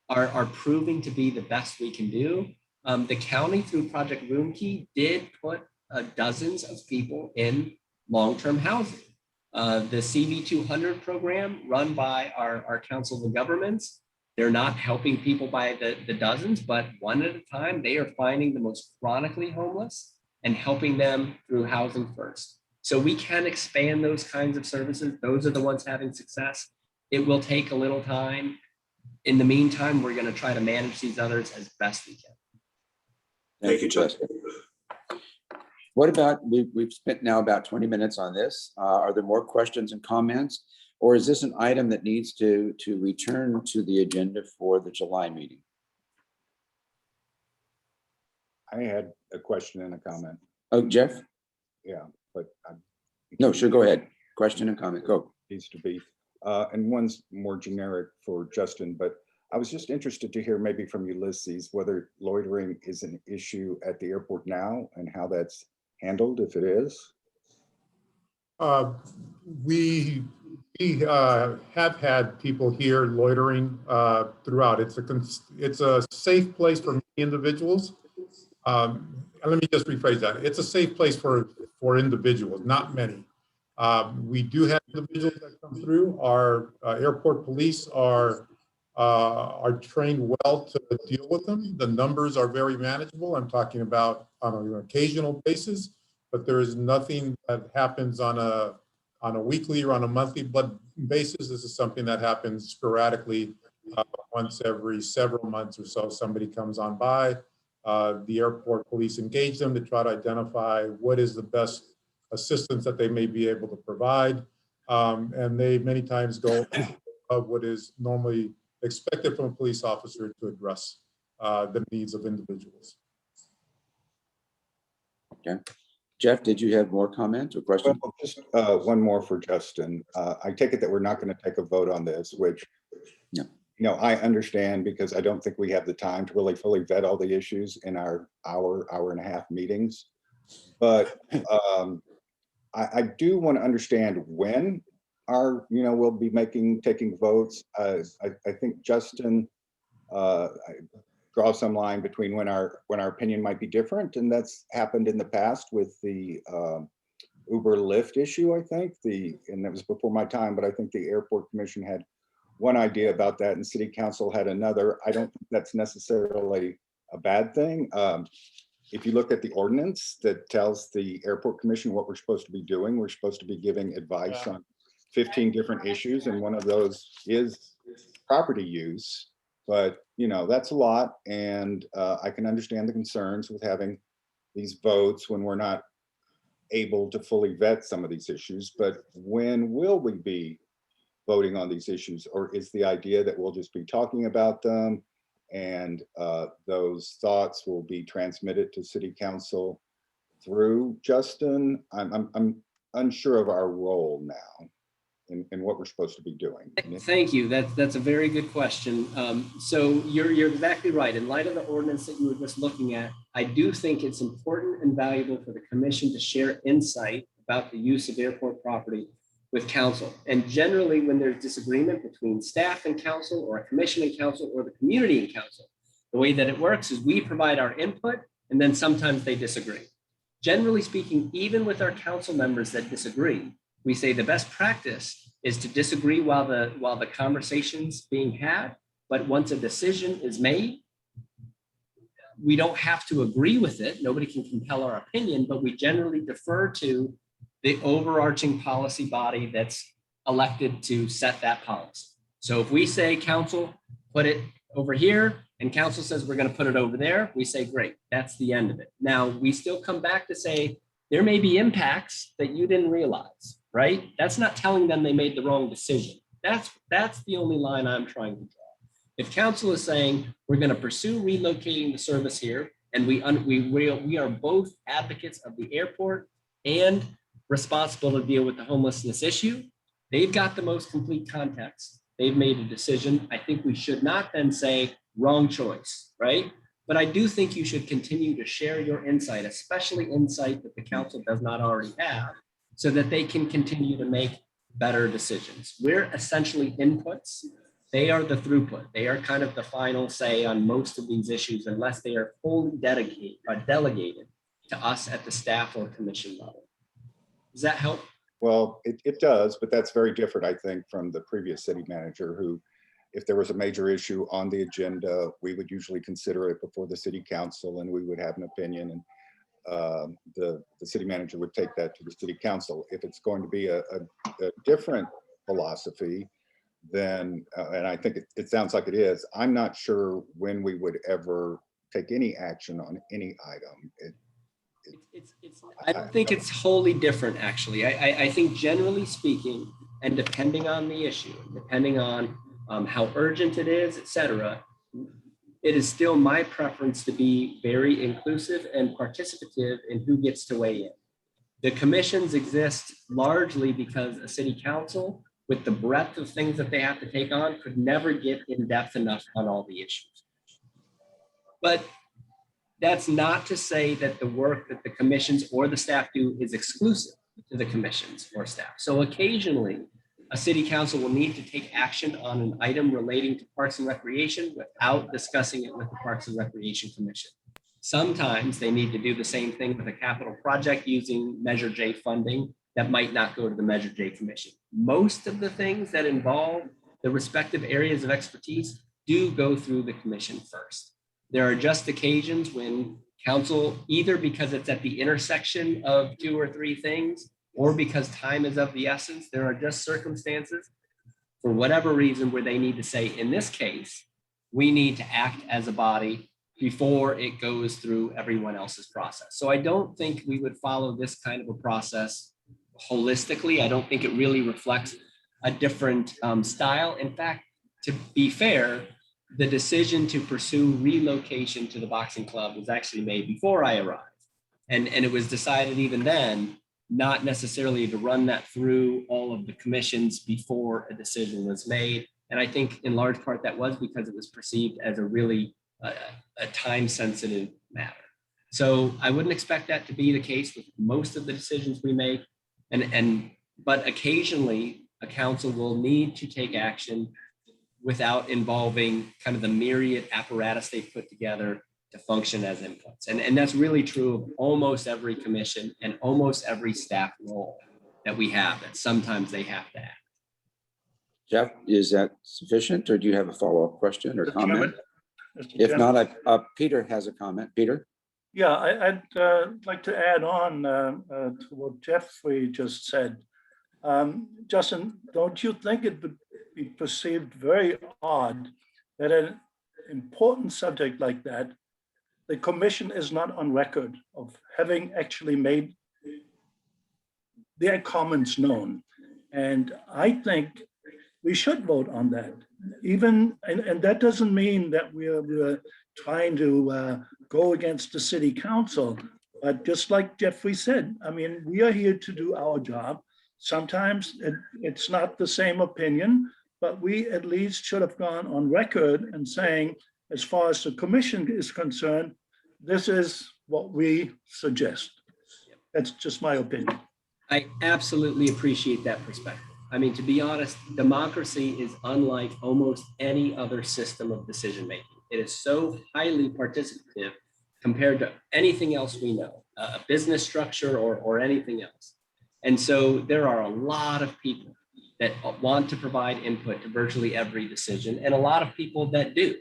are proving to be the best we can do. The county through Project Roomkey did put dozens of people in long-term housing. The CV200 program run by our Council of Governments, they're not helping people by the dozens, but one at a time, they are finding the most chronically homeless and helping them through Housing First. So we can expand those kinds of services. Those are the ones having success. It will take a little time. In the meantime, we're going to try to manage these others as best we can. Thank you, John. Justin. What about, we've spent now about 20 minutes on this. Are there more questions and comments? Or is this an item that needs to return to the agenda for the July meeting? I had a question and a comment. Oh, Jeff? Yeah, but No, sure, go ahead. Question and comment, go. needs to be. And one's more generic for Justin, but I was just interested to hear maybe from Ulysses whether loitering is an issue at the airport now and how that's handled, if it is. We have had people here loitering throughout. It's a safe place for many individuals. Let me just rephrase that. It's a safe place for individuals, not many. We do have individuals that come through. Our airport police are trained well to deal with them. The numbers are very manageable. I'm talking about on an occasional basis, but there is nothing that happens on a weekly or on a monthly basis. This is something that happens sporadically. Once every several months or so, somebody comes on by. The airport police engage them to try to identify what is the best assistance that they may be able to provide. And they many times go of what is normally expected from a police officer to address the needs of individuals. Okay. Jeff, did you have more comments or questions? Well, just one more for Justin. I take it that we're not going to take a vote on this, which No. you know, I understand because I don't think we have the time to really fully vet all the issues in our hour and a half meetings. But I do want to understand when we'll be taking votes. I think Justin draw some line between when our opinion might be different, and that's happened in the past with the Uber Lyft issue. I think and that was before my time, but I think the Airport Commission had one idea about that and City Council had another. I don't think that's necessarily a bad thing. If you look at the ordinance that tells the Airport Commission what we're supposed to be doing, we're supposed to be giving advice on 15 different issues, and one of those is property use. But that's a lot, and I can understand the concerns with having these votes when we're not able to fully vet some of these issues. But when will we be voting on these issues? Or is the idea that we'll just be talking about them and those thoughts will be transmitted to city council through Justin? I'm unsure of our role now and what we're supposed to be doing. Thank you. That's a very good question. So you're exactly right. In light of the ordinance that you were just looking at, I do think it's important and valuable for the commission to share insight about the use of airport property with council. And generally, when there's disagreement between staff and council, or a commission and council, or the community and council, the way that it works is we provide our input and then sometimes they disagree. Generally speaking, even with our council members that disagree, we say the best practice is to disagree while the conversation's being had, but once a decision is made, we don't have to agree with it. Nobody can compel our opinion, but we generally defer to the overarching policy body that's elected to set that policy. So if we say council, put it over here, and council says we're going to put it over there, we say, great, that's the end of it. Now, we still come back to say, there may be impacts that you didn't realize, right? That's not telling them they made the wrong decision. That's the only line I'm trying to draw. If council is saying, we're going to pursue relocating the service here, and we are both advocates of the airport and responsible to deal with the homelessness issue, they've got the most complete context. They've made a decision. I think we should not then say, wrong choice, right? But I do think you should continue to share your insight, especially insight that the council does not already have, so that they can continue to make better decisions. We're essentially inputs. They are the throughput. They are kind of the final say on most of these issues, unless they are fully delegated to us at the staff or commission level. Does that help? Well, it does, but that's very different, I think, from the previous city manager who, if there was a major issue on the agenda, we would usually consider it before the city council and we would have an opinion, and the city manager would take that to the city council. If it's going to be a different philosophy, then, and I think it sounds like it is, I'm not sure when we would ever take any action on any item. I don't think it's wholly different, actually. I think generally speaking, and depending on the issue, depending on how urgent it is, et cetera, it is still my preference to be very inclusive and participative in who gets to weigh in. The commissions exist largely because a city council, with the breadth of things that they have to take on, could never get in depth enough on all the issues. But that's not to say that the work that the commissions or the staff do is exclusive to the commissions or staff. So occasionally, a city council will need to take action on an item relating to Parks and Recreation without discussing it with the Parks and Recreation Commission. Sometimes they need to do the same thing with a capital project using Measure J funding that might not go to the Measure J Commission. Most of the things that involve the respective areas of expertise do go through the commission first. There are just occasions when council, either because it's at the intersection of two or three things, or because time is of the essence, there are just circumstances for whatever reason where they need to say, in this case, we need to act as a body before it goes through everyone else's process. So I don't think we would follow this kind of a process holistically. I don't think it really reflects a different style. In fact, to be fair, the decision to pursue relocation to the boxing club was actually made before I arrived. And it was decided even then, not necessarily to run that through all of the commissions before a decision was made. And I think in large part that was because it was perceived as a really a time-sensitive matter. So I wouldn't expect that to be the case with most of the decisions we make. But occasionally a council will need to take action without involving kind of the myriad apparatus they've put together to function as inputs. And that's really true of almost every commission and almost every staff role that we have, that sometimes they have to act. Jeff, is that sufficient, or do you have a follow-up question or comment? Mr. If Chairman. not, Peter has a comment. Peter? Yeah, I'd like to add on to what Jeffrey just said. Justin, don't you think it would be perceived very odd that an important subject like that, the commission is not on record of having actually made their comments known? And I think we should vote on that. Even, and that doesn't mean that we're trying to go against the city council. But just like Jeffrey said, I mean, we are here to do our job. Sometimes it's not the same opinion, but we at least should have gone on record and saying, as far as the commission is concerned, this is what we suggest. That's just my opinion. I absolutely appreciate that perspective. I mean, to be honest, democracy is unlike almost any other system of decision-making. It is so highly participative compared to anything else we know, a business structure or anything else. And so there are a lot of people that want to provide input to virtually every decision, and a lot of people that do,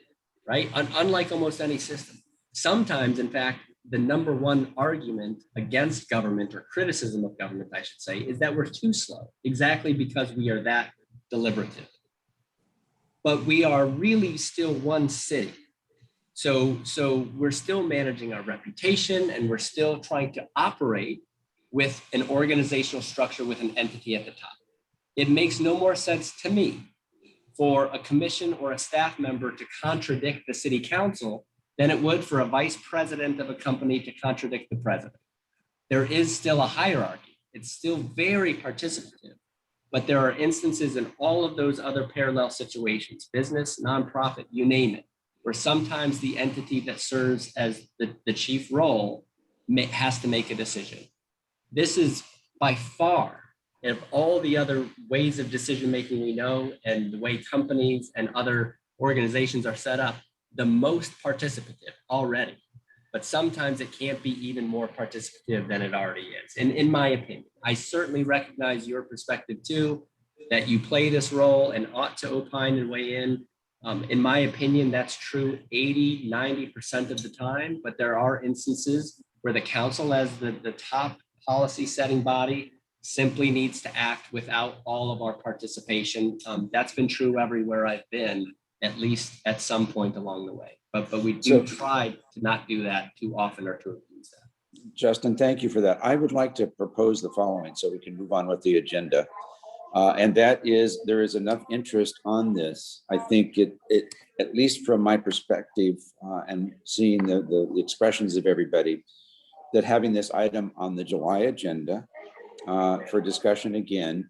right? Unlike almost any system. Sometimes, in fact, the number one argument against government, or criticism of government, I should say, is that we're too slow, exactly because we are that deliberative. But we are really still one city. So we're still managing our reputation, and we're still trying to operate with an organizational structure with an entity at the top. It makes no more sense to me for a commission or a staff member to contradict the city council than it would for a vice president of a company to contradict the president. There is still a hierarchy. It's still very participative, but there are instances in all of those other parallel situations, business, nonprofit, you name it, where sometimes the entity that serves as the chief role has to make a decision. This is by far, of all the other ways of decision-making we know, and the way companies and other organizations are set up, the most participative already. But sometimes it can't be even more participative than it already is. And in my opinion, I certainly recognize your perspective too, that you play this role and ought to opine and weigh in. In my opinion, that's true 80, 90% of the time, but there are instances where the council as the top policy setting body simply needs to act without all of our participation. That's been true everywhere I've been, at least at some point along the way. But we do try to not do that too often or to abuse that. Justin, thank you for that. I would like to propose the following so we can move on with the agenda. And that is, there is enough interest on this. I think it at least from my perspective and seeing the expressions of everybody, that having this item on the July agenda for discussion again,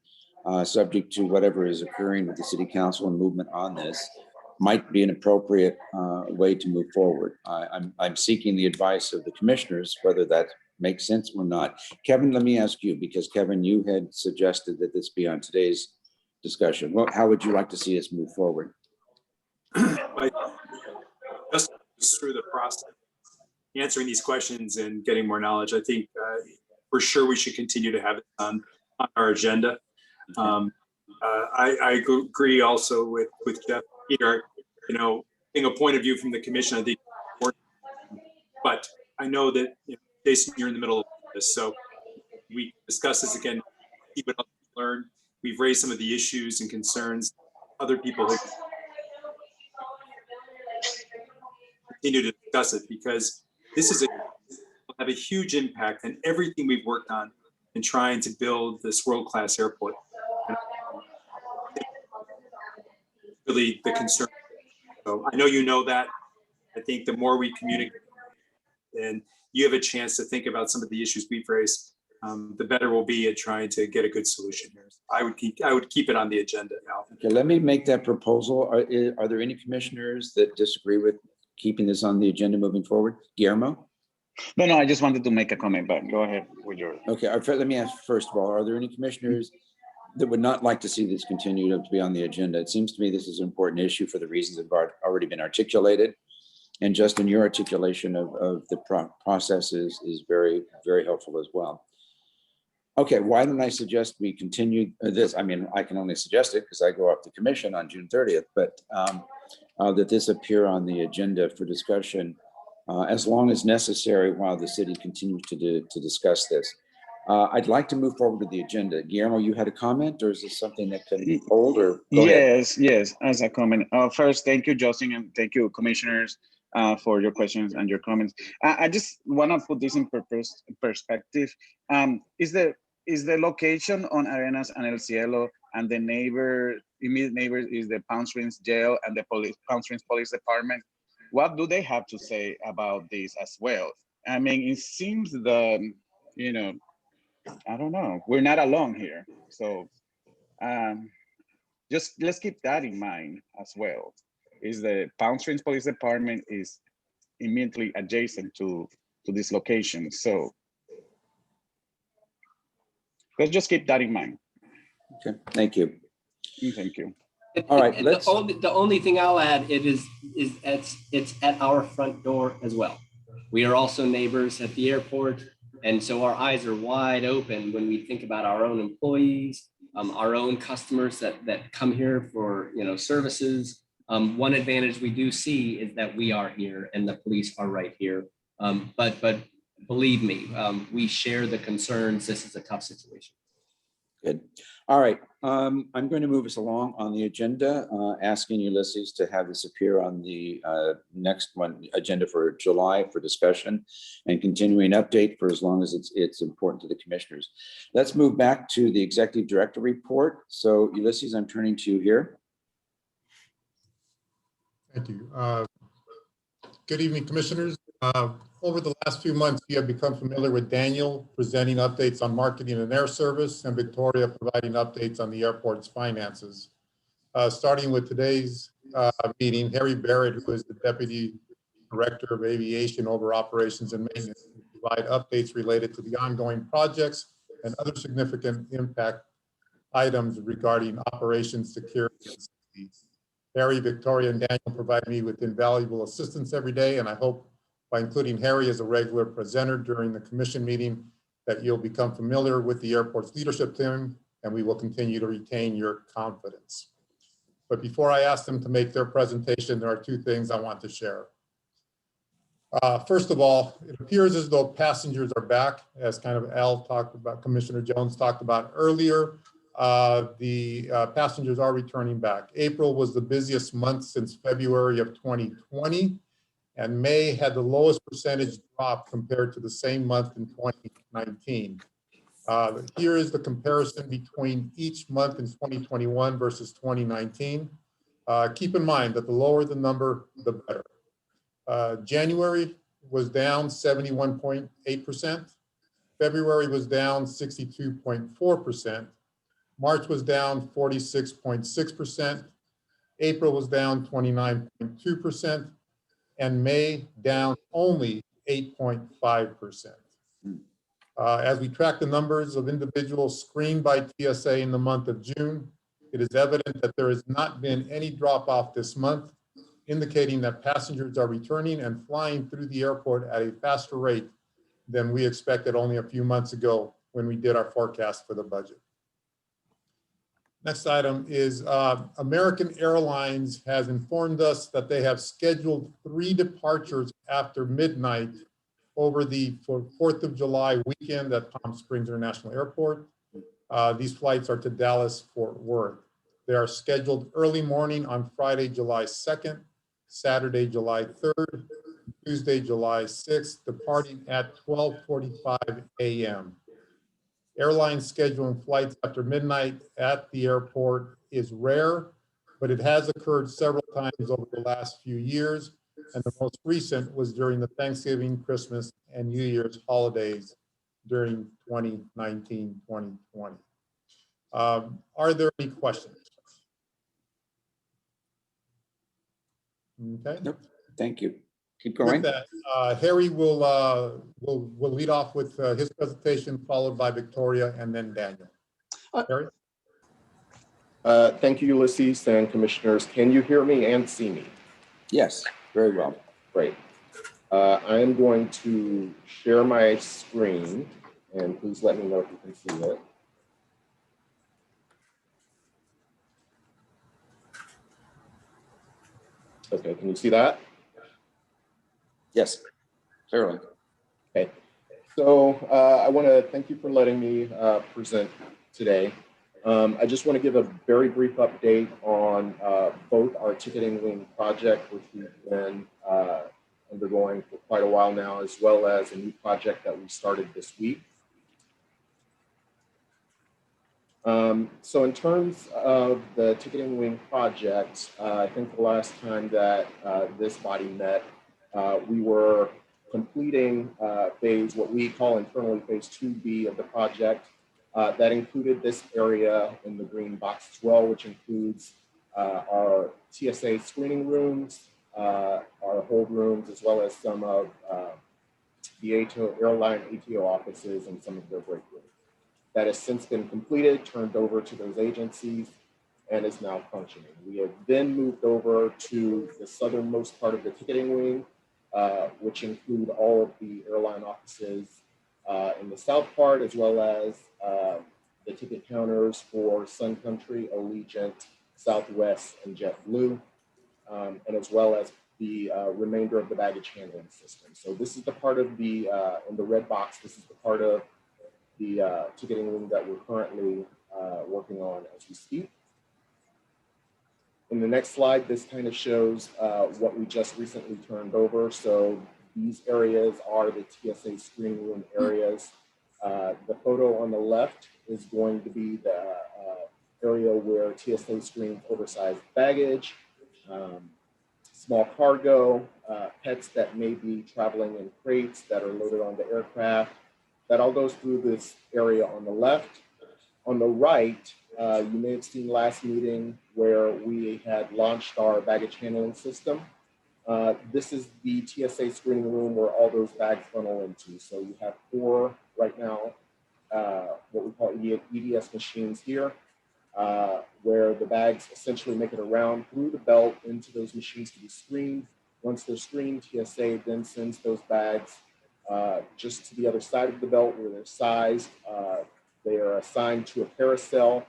subject to whatever is occurring with the city council and movement on this, might be an appropriate way to move forward. I'm seeking the advice of the commissioners, whether that makes sense or not. Kevin, let me ask you, because Kevin, you had suggested that this be on today's discussion. How would you like to see us move forward? Just through the process, answering these questions and getting more knowledge, I think for sure we should continue to have it on our agenda. I agree also with Jeff here, being a point of view from the commission, I think, but I know that, Jason, you're in the middle of this, so we discuss this again, see what else we learn. We've raised some of the issues and concerns. Other people have continued to discuss it, because this will have a huge impact on everything we've worked on in trying to build this world-class airport. Really the concern. So I know you know that. I think the more we communicate and you have a chance to think about some of the issues we've raised, the better we'll be at trying to get a good solution here. I would keep it on the agenda now. Okay, let me make that proposal. Are there any commissioners that disagree with keeping this on the agenda moving forward? Guillermo? No, I just wanted to make a comment, but go ahead with your. Okay, let me ask first of all, are there any commissioners that would not like to see this continue to be on the agenda? It seems to me this is an important issue for the reasons that have already been articulated. And Justin, your articulation of the process is very, very helpful as well. Okay, why don't I suggest we continue this? I mean, I can only suggest it because I go off the commission on June 30th, but that this appear on the agenda for discussion as long as necessary while the city continues to discuss this. I'd like to move forward with the agenda. Guillermo, you had a comment, or is this something that can hold, or go ahead? Yes, as a comment. First, thank you, Justin, and thank you, commissioners, for your questions and your comments. I just want to put this in perspective. Is the location on Arenas and El Cielo and the immediate neighbor is the Palm Springs Jail and the Palm Springs Police Department. What do they have to say about this as well? I mean, it seems that, you know, I don't know, we're not alone here. So just let's keep that in mind as well. Is the Palm Springs Police Department is immediately adjacent to this location. So let's just keep that in mind. Okay, thank you. Thank you. All right, The only thing I'll add, it's at our front door as well. We are also neighbors at the airport. And so our eyes are wide open when we think about our own employees, our own customers that come here for, you know, services. One advantage we do see is that we are here and the police are right here. But believe me, we share the concerns. This is a tough situation. Good. All right. I'm going to move us along on the agenda, asking Ulysses to have this appear on the next one agenda for July for discussion and continuing update for as long as it's important to the commissioners. Let's move back to the executive director report. So Ulysses, I'm turning to you here. Thank you. Good evening, commissioners. Over the last few months, we have become familiar with Daniel presenting updates on marketing and air service, and Victoria providing updates on the airport's finances. Starting with today's meeting, Harry Barrett, who is the Deputy Director of Aviation over Operations and Maintenance, will provide updates related to the ongoing projects and other significant impact items regarding operations, security, and safety. Harry, Victoria, and Daniel provide me with invaluable assistance every day, and I hope by including Harry as a regular presenter during the commission meeting that you'll become familiar with the airport's leadership team, and we will continue to retain your confidence. But before I ask them to make their presentation, there are two things I want to share. First of all, it appears as though passengers are back, as kind of Al talked about, Commissioner Jones talked about earlier. The passengers are returning back. April was the busiest month since February of 2020, and May had the lowest percentage drop compared to the same month in 2019. Here is the comparison between each month in 2021 versus 2019. Keep in mind that the lower the number, the better. January was down 71.8%. February was down 62.4%. March was down 46.6%. April was down 29.2%. And May down only 8.5%. As we track the numbers of individuals screened by TSA in the month of June, it is evident that there has not been any drop off this month, indicating that passengers are returning and flying through the airport at a faster rate than we expected only a few months ago when we did our forecast for the budget. Next item is American Airlines has informed us that they have scheduled 3 departures after midnight over the 4th of July weekend at Palm Springs International Airport. These flights are to Dallas, Fort Worth. They are scheduled early morning on Friday, July 2nd, Saturday, July 3rd, Tuesday, July 6th, departing at 12:45 a.m. Airline scheduling flights after midnight at the airport is rare, but it has occurred several times over the last few years, and the most recent was during the Thanksgiving, Christmas, and New Year's holidays during 2019-2020. Are there any questions? Okay. Nope. Thank you. Keep With going. that, Harry will lead off with his presentation, followed by Victoria and then Daniel. Harry? Thank you, Ulysses and commissioners. Can you hear me and see me? Yes, very well. Great. I am going to share my screen, and please let me know if you can see it. Okay, can you see that? Yes, clearly. Okay, so I want to thank you for letting me present today. I just want to give a very brief update on both our ticketing wing project, which we've been undergoing for quite a while now, as well as a new project that we started this week. So in terms of the ticketing wing project, I think the last time that this body met, we were completing what we call internally phase 2B of the project. That included this area in the green box as well, which includes our TSA screening rooms, our hold rooms, as well as some of the airline ATO offices and some of their break rooms. That has since been completed, turned over to those agencies, and is now functioning. We have then moved over to the southernmost part of the ticketing wing, which include all of the airline offices in the south part, as well as the ticket counters for Sun Country, Allegiant, Southwest, and JetBlue, and as well as the remainder of the baggage handling system. So this is the part of the, in the red box, this is the part of the ticketing wing that we're currently working on as we speak. In the next slide, this kind of shows what we just recently turned over. So these areas are the TSA screening room areas. The photo on the left is going to be the area where TSA screens oversized baggage, small cargo, pets that may be traveling in crates that are loaded on the aircraft. That all goes through this area on the left. On the right, you may have seen last meeting where we had launched our baggage handling system. This is the TSA screening room where all those bags funnel into. So you have 4 right now, what we call EDS machines here, where the bags essentially make it around through the belt into those machines to be screened. Once they're screened, TSA then sends those bags just to the other side of the belt where they're sized. They are assigned to a carousel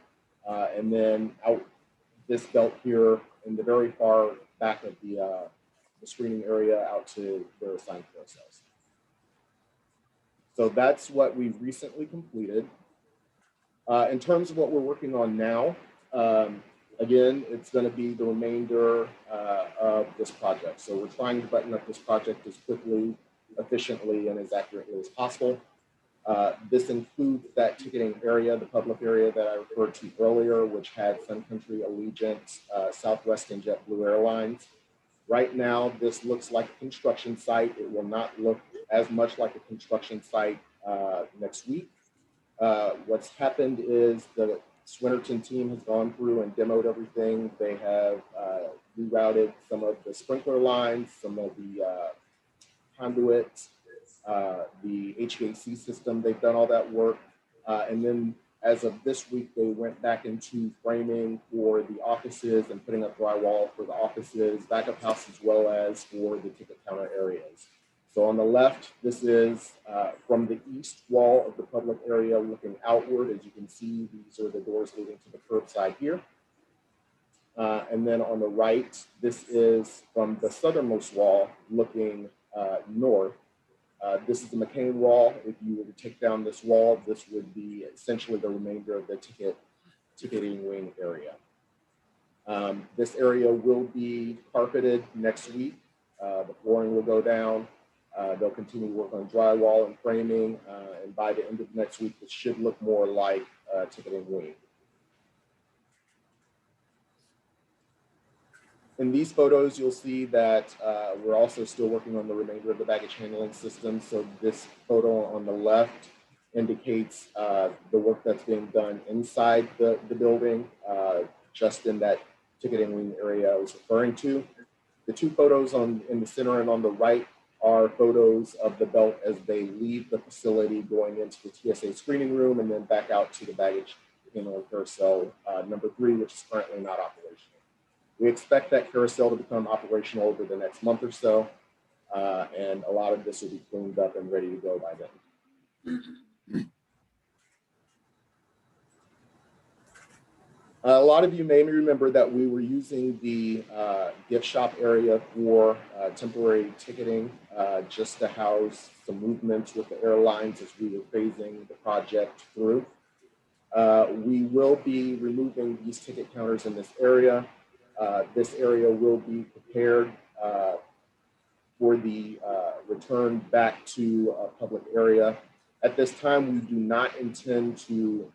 and then out this belt here in the very far back of the screening area out to their assigned carousels. So that's what we've recently completed. In terms of what we're working on now, again, it's going to be the remainder of this project. So we're trying to button up this project as quickly, efficiently, and as accurately as possible. This includes that ticketing area, the public area that I referred to earlier, which had Sun Country, Allegiant, Southwest, and JetBlue Airlines. Right now, this looks like a construction site. It will not look as much like a construction site next week. What's happened is the Swinnerton team has gone through and demoed everything. They have rerouted some of the sprinkler lines, some of the conduits, the HVAC system. They've done all that work. And then as of this week, they went back into framing for the offices and putting up drywall for the offices, backup house, as well as for the ticket counter areas. So on the left, this is from the east wall of the public area looking outward. As you can see, these are the doors leading to the curbside here. And then on the right, this is from the southernmost wall looking north. This is the McCain wall. If you were to take down this wall, this would be essentially the remainder of the ticketing wing area. This area will be carpeted next week. The flooring will go down. They'll continue to work on drywall and framing. And by the end of next week, it should look more like ticketing wing. In these photos, you'll see that we're also still working on the remainder of the baggage handling system. So this photo on the left indicates the work that's being done inside the building, just in that ticketing wing area I was referring to. The 2 photos in the center and on the right are photos of the belt as they leave the facility going into the TSA screening room and then back out to the baggage handling carousel number 3, which is currently not operational. We expect that carousel to become operational over the next month or so, and a lot of this will be cleaned up and ready to go by then. A lot of you may remember that we were using the gift shop area for temporary ticketing just to house some movements with the airlines as we were phasing the project through. We will be removing these ticket counters in this area. This area will be prepared for the return back to a public area. At this time, we do not intend to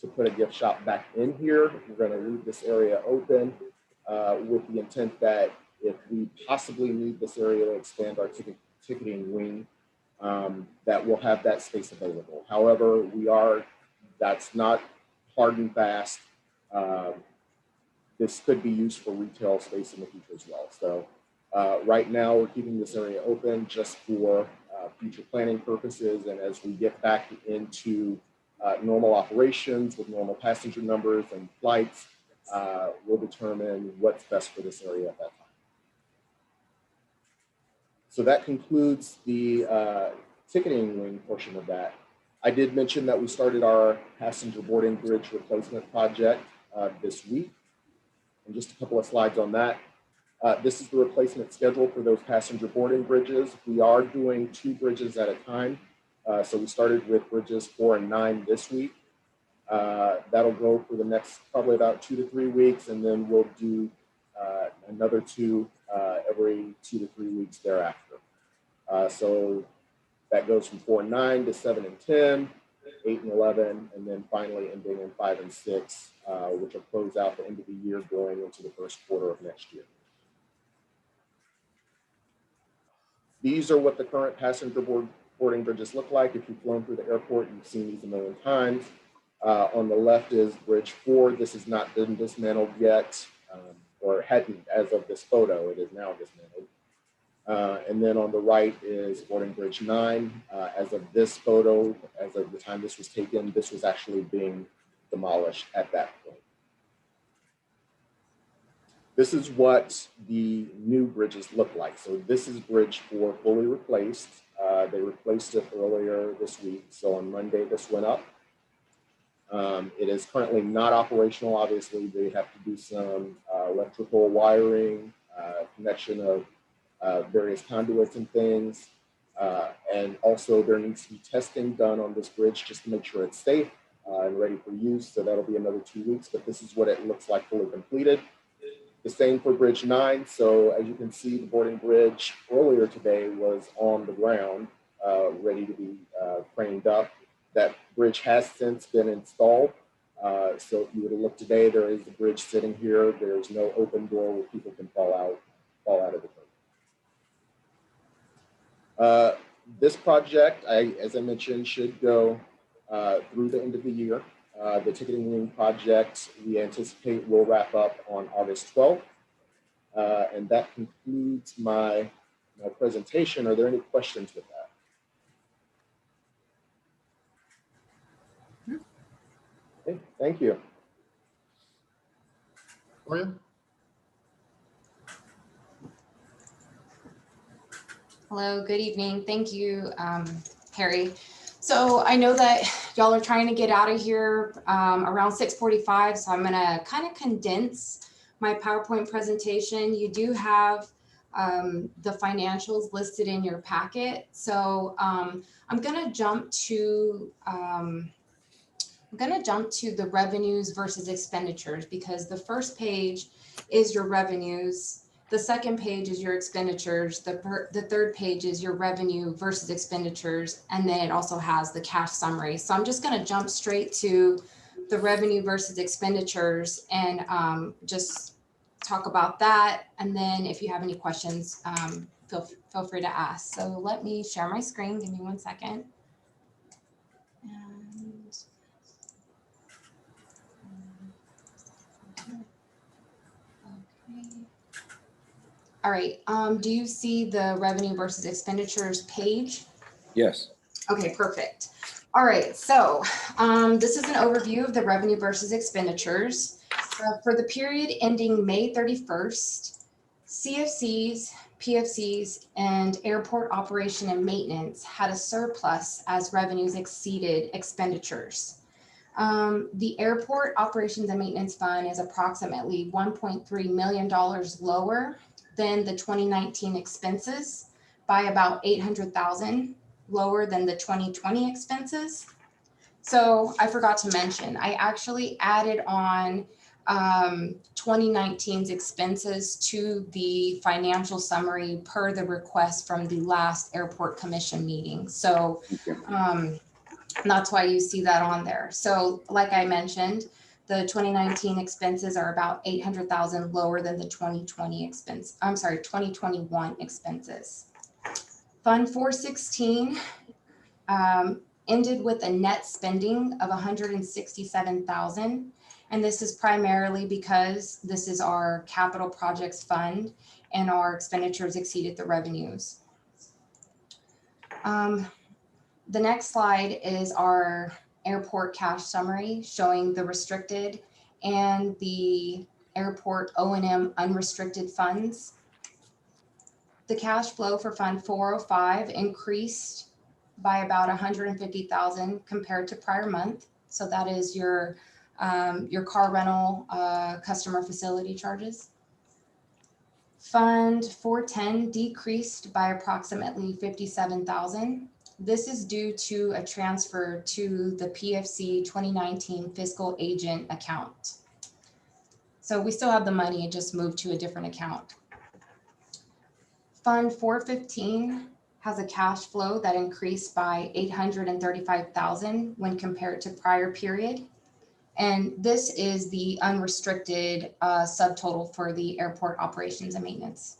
to put a gift shop back in here. We're going to leave this area open with the intent that if we possibly need this area to expand our ticketing wing, that we'll have that space available. However, that's not hard and fast. This could be used for retail space in the future as well. So right now we're keeping this area open just for future planning purposes. And as we get back into normal operations with normal passenger numbers and flights, we'll determine what's best for this area at that time. So that concludes the ticketing wing portion of that. I did mention that we started our passenger boarding bridge replacement project this week. And just a couple of slides on that. This is the replacement schedule for those passenger boarding bridges. We are doing 2 bridges at a time. So we started with bridges 4 and 9 this week. That'll go for the next probably about 2 to 3 weeks, and then we'll do another 2 every 2 to 3 weeks thereafter. So that goes from 4 and 9 to 7 and 10, 8 and 11, and then finally ending in 5 and 6, which will close out the end of the year going into the first quarter of next year. These are what the current passenger boarding bridges look like. If you've flown through the airport, you've seen these a million times. On the left is Bridge 4. This has not been dismantled yet, or hadn't as of this photo. It is now dismantled. And then on the right is boarding bridge 9. As of this photo, as of the time this was taken, this was actually being demolished at that point. This is what the new bridges look like. So this is Bridge 4 fully replaced. They replaced it earlier this week. So on Monday, this went up. It is currently not operational. Obviously, they have to do some electrical wiring, connection of various conduits and things. And also there needs to be testing done on this bridge just to make sure it's safe and ready for use. So that'll be another 2 weeks, but this is what it looks like fully completed. The same for Bridge 9. So as you can see, the boarding bridge earlier today was on the ground, ready to be craned up. That bridge has since been installed. So if you were to look today, there is a bridge sitting here. There's no open door where people can fall out of the curb. This project, as I mentioned, should go through the end of the year. The ticketing wing project, we anticipate will wrap up on August 12th. And that concludes my presentation. Are there any questions with that? Okay, thank you. Hello, good evening. Thank you, Harry. So I know that y'all are trying to get out of here around 6:45, so I'm gonna kind of condense my PowerPoint presentation. You do have the financials listed in your packet. So I'm gonna jump to the revenues versus expenditures, because the first page is your revenues. The second page is your expenditures. The third page is your revenue versus expenditures. And then it also has the cash summary. So I'm just going to jump straight to the revenue versus expenditures and just talk about that. And then if you have any questions, feel free to ask. So let me share my screen. Give me 1 second. All right, do you see the revenue versus expenditures page? Yes. Okay, perfect. All right, so this is an overview of the revenue versus expenditures. For the period ending May 31st, CFCs, PFCs, and airport operation and maintenance had a surplus as revenues exceeded expenditures. The airport operations and maintenance fund is approximately $1.3 million lower than the 2019 expenses by about 800,000, lower than the 2020 expenses. So I forgot to mention, I actually added on 2019's expenses to the financial summary per the request from the last airport commission meeting. So And that's why you see that on there. So like I mentioned, the 2019 expenses are about 800,000 lower than the 2021 expenses. Fund 416 ended with a net spending of 167,000. And this is primarily because this is our capital projects fund and our expenditures exceeded the revenues. The next slide is our airport cash summary showing the restricted and the airport O&M unrestricted funds. The cash flow for Fund 405 increased by about 150,000 compared to prior month. So that is your car rental customer facility charges. Fund 410 decreased by approximately 57,000. This is due to a transfer to the PFC 2019 fiscal agent account. So we still have the money, it just moved to a different account. Fund 415 has a cash flow that increased by 835,000 when compared to prior period. And this is the unrestricted subtotal for the airport operations and maintenance.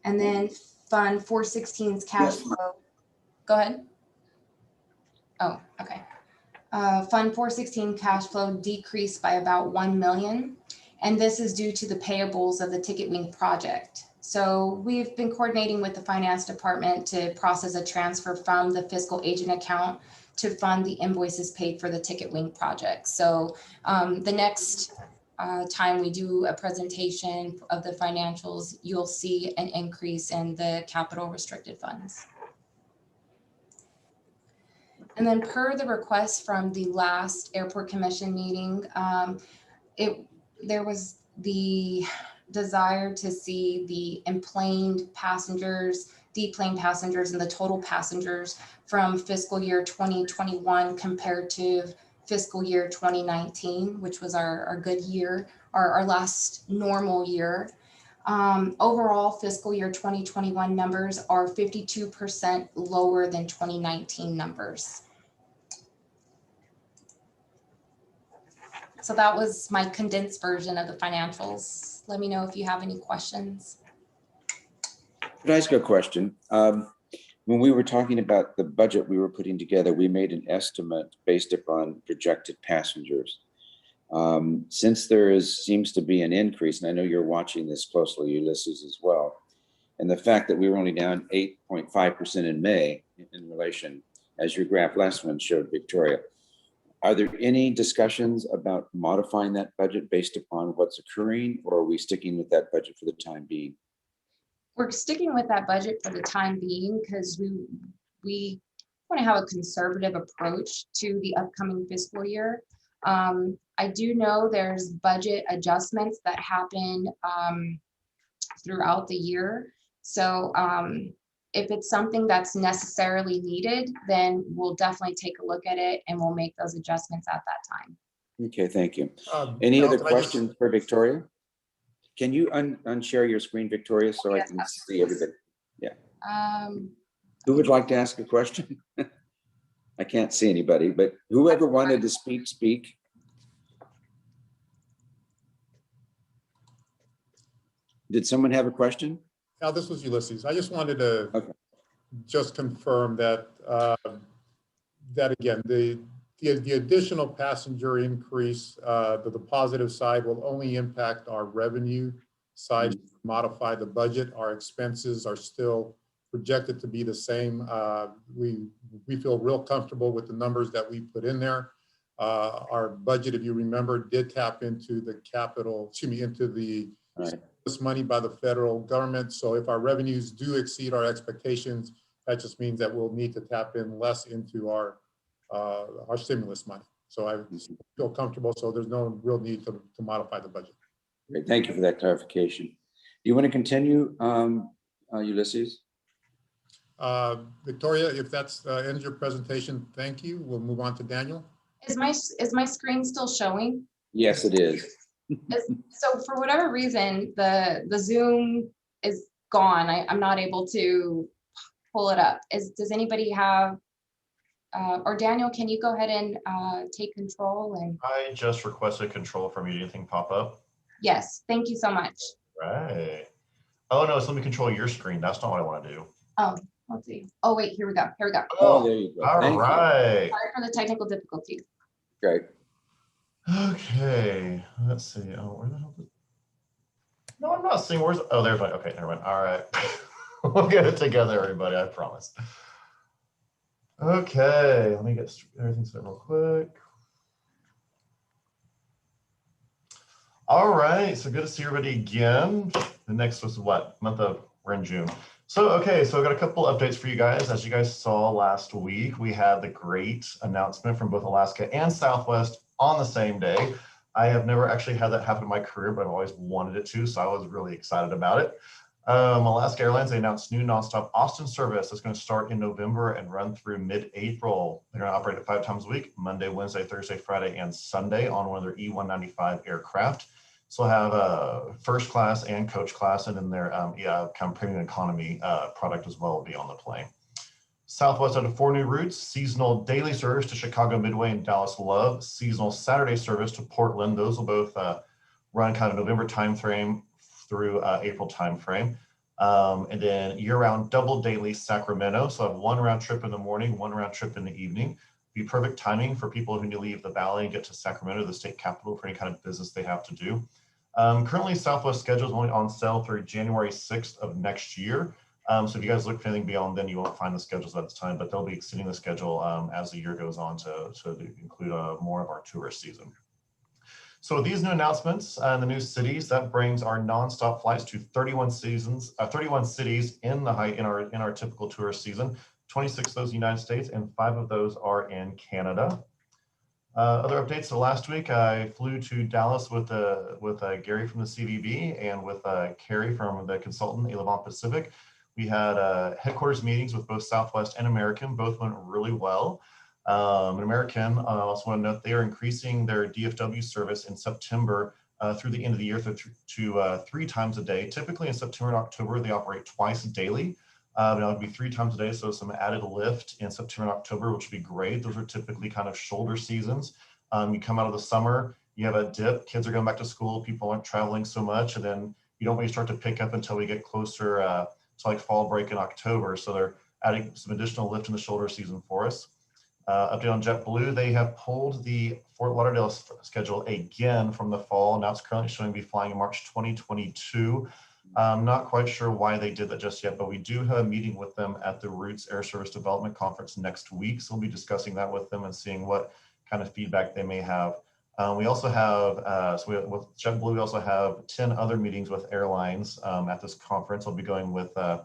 And then Fund 416's cash flow. Go ahead. Oh, okay. Fund 416 cash flow decreased by about 1 million. And this is due to the payables of the Ticket Wing project. So we've been coordinating with the finance department to process a transfer from the fiscal agent account to fund the invoices paid for the Ticket Wing project. So the next time we do a presentation of the financials, you'll see an increase in the capital restricted funds. And then per the request from the last airport commission meeting, there was the desire to see the emplaned passengers, deplaned passengers, and the total passengers from fiscal year 2021 compared to fiscal year 2019, which was our good year, our last normal year. Overall, fiscal year 2021 numbers are 52% lower than 2019 numbers. So that was my condensed version of the financials. Let me know if you have any questions. Could I ask a question? When we were talking about the budget we were putting together, we made an estimate based upon projected passengers. Since there seems to be an increase, and I know you're watching this closely, Ulysses, as well, and the fact that we were only down 8.5% in May in relation, as your graph last one showed, Victoria, are there any discussions about modifying that budget based upon what's occurring, or are we sticking with that budget for the time being? We're sticking with that budget for the time being because we want to have a conservative approach to the upcoming fiscal year. I do know there's budget adjustments that happen throughout the year. So if it's something that's necessarily needed, then we'll definitely take a look at it and we'll make those adjustments at that time. Okay, thank you. Any other questions for Victoria? Can you unshare your screen, Victoria, so Yes, I can absolutely. see everybody? Yeah. Who would like to ask a question? I can't see anybody, but whoever wanted to speak. Did someone have a question? Al, this was Ulysses. I just wanted to just confirm that that again, the additional passenger increase, the positive side will only impact our revenue side, modify the budget. Our expenses are still projected to be the same. We feel real comfortable with the numbers that we put in there. Our budget, if you remember, did tap into the into the this money by the federal government. So if our revenues do exceed our expectations, that just means that we'll need to tap in less into our stimulus money. So I feel comfortable. So there's no real need to modify the budget. Great, thank you for that clarification. Do you want to continue, Ulysses? Victoria, if that's ends your presentation, thank you. We'll move on to Daniel. Is my screen still showing? Yes, it is. So for whatever reason, the Zoom is gone. I'm not able to pull it up. Does anybody have or Daniel, can you go ahead and take control? And I just requested control from you. Anything pop up? yes, thank you so much. Right. Oh no, it's let me control your screen. That's not what I want to do. Oh, let's see. Oh, wait, here we go. Here we go. Oh, there you go. All Thank you. right. Sorry for the technical difficulties. Great. Okay. Let's see. Oh, where the hell did... No, I'm not seeing where's. Oh, there's my. Okay, never mind. All right. We'll get it together, everybody. I promise. Okay. Let me get everything set real quick. All right, so good to see everybody again. The next was what month of, we're in June. So, okay, so I've got a couple updates for you guys. As you guys saw last week, we had the great announcement from both Alaska and Southwest on the same day. I have never actually had that happen in my career, but I've always wanted it to, so I was really excited about it. Alaska Airlines, they announced new nonstop Austin service that's going to start in November and run through mid-April. They're going to operate it 5 times a week, Monday, Wednesday, Thursday, Friday, and Sunday on one of their E195 aircraft. So we'll have first class and coach class, and then their kind of premium economy product as well will be on the plane. Southwest added 4 new routes: seasonal daily service to Chicago Midway and Dallas Love, seasonal Saturday service to Portland. Those will both run kind of November timeframe through April timeframe. And then year-round double daily Sacramento. So I have 1 round trip in the morning, 1 round trip in the evening. Be perfect timing for people who need to leave the Valley and get to Sacramento, the state capital, for any kind of business they have to do. Currently, Southwest schedule is only on sale through January 6th of next year. So if you guys look for anything beyond then, you won't find the schedules at the time, but they'll be extending the schedule as the year goes on to include more of our tourist season. So with these new announcements and the new cities, that brings our nonstop flights to 31 cities in our typical tourist season. 26 of those United States, and 5 of those are in Canada. Other updates. So last week I flew to Dallas with Gary from the CVB and with Carrie from the consultant Elevant Pacific. We had headquarters meetings with both Southwest and American. Both went really well. American, I also want to note they are increasing their DFW service in September through the end of the year to 3 times a day. Typically in September and October, they operate twice daily. It would be 3 times a day, so some added lift in September and October, which would be great. Those are typically kind of shoulder seasons. You come out of the summer, you have a dip, kids are going back to school, people aren't traveling so much, and then you don't really start to pick up until we get closer to like fall break in October. So they're adding some additional lift in the shoulder season for us. Update on JetBlue, they have pulled the Fort Lauderdale schedule again from the fall. Now it's currently showing to be flying in March 2022. I'm not quite sure why they did that just yet, but we do have a meeting with them at the Roots Air Service Development Conference next week. So we'll be discussing that with them and seeing what kind of feedback they may have. We also have, with JetBlue, we also have 10 other meetings with airlines at this conference. I'll be going with the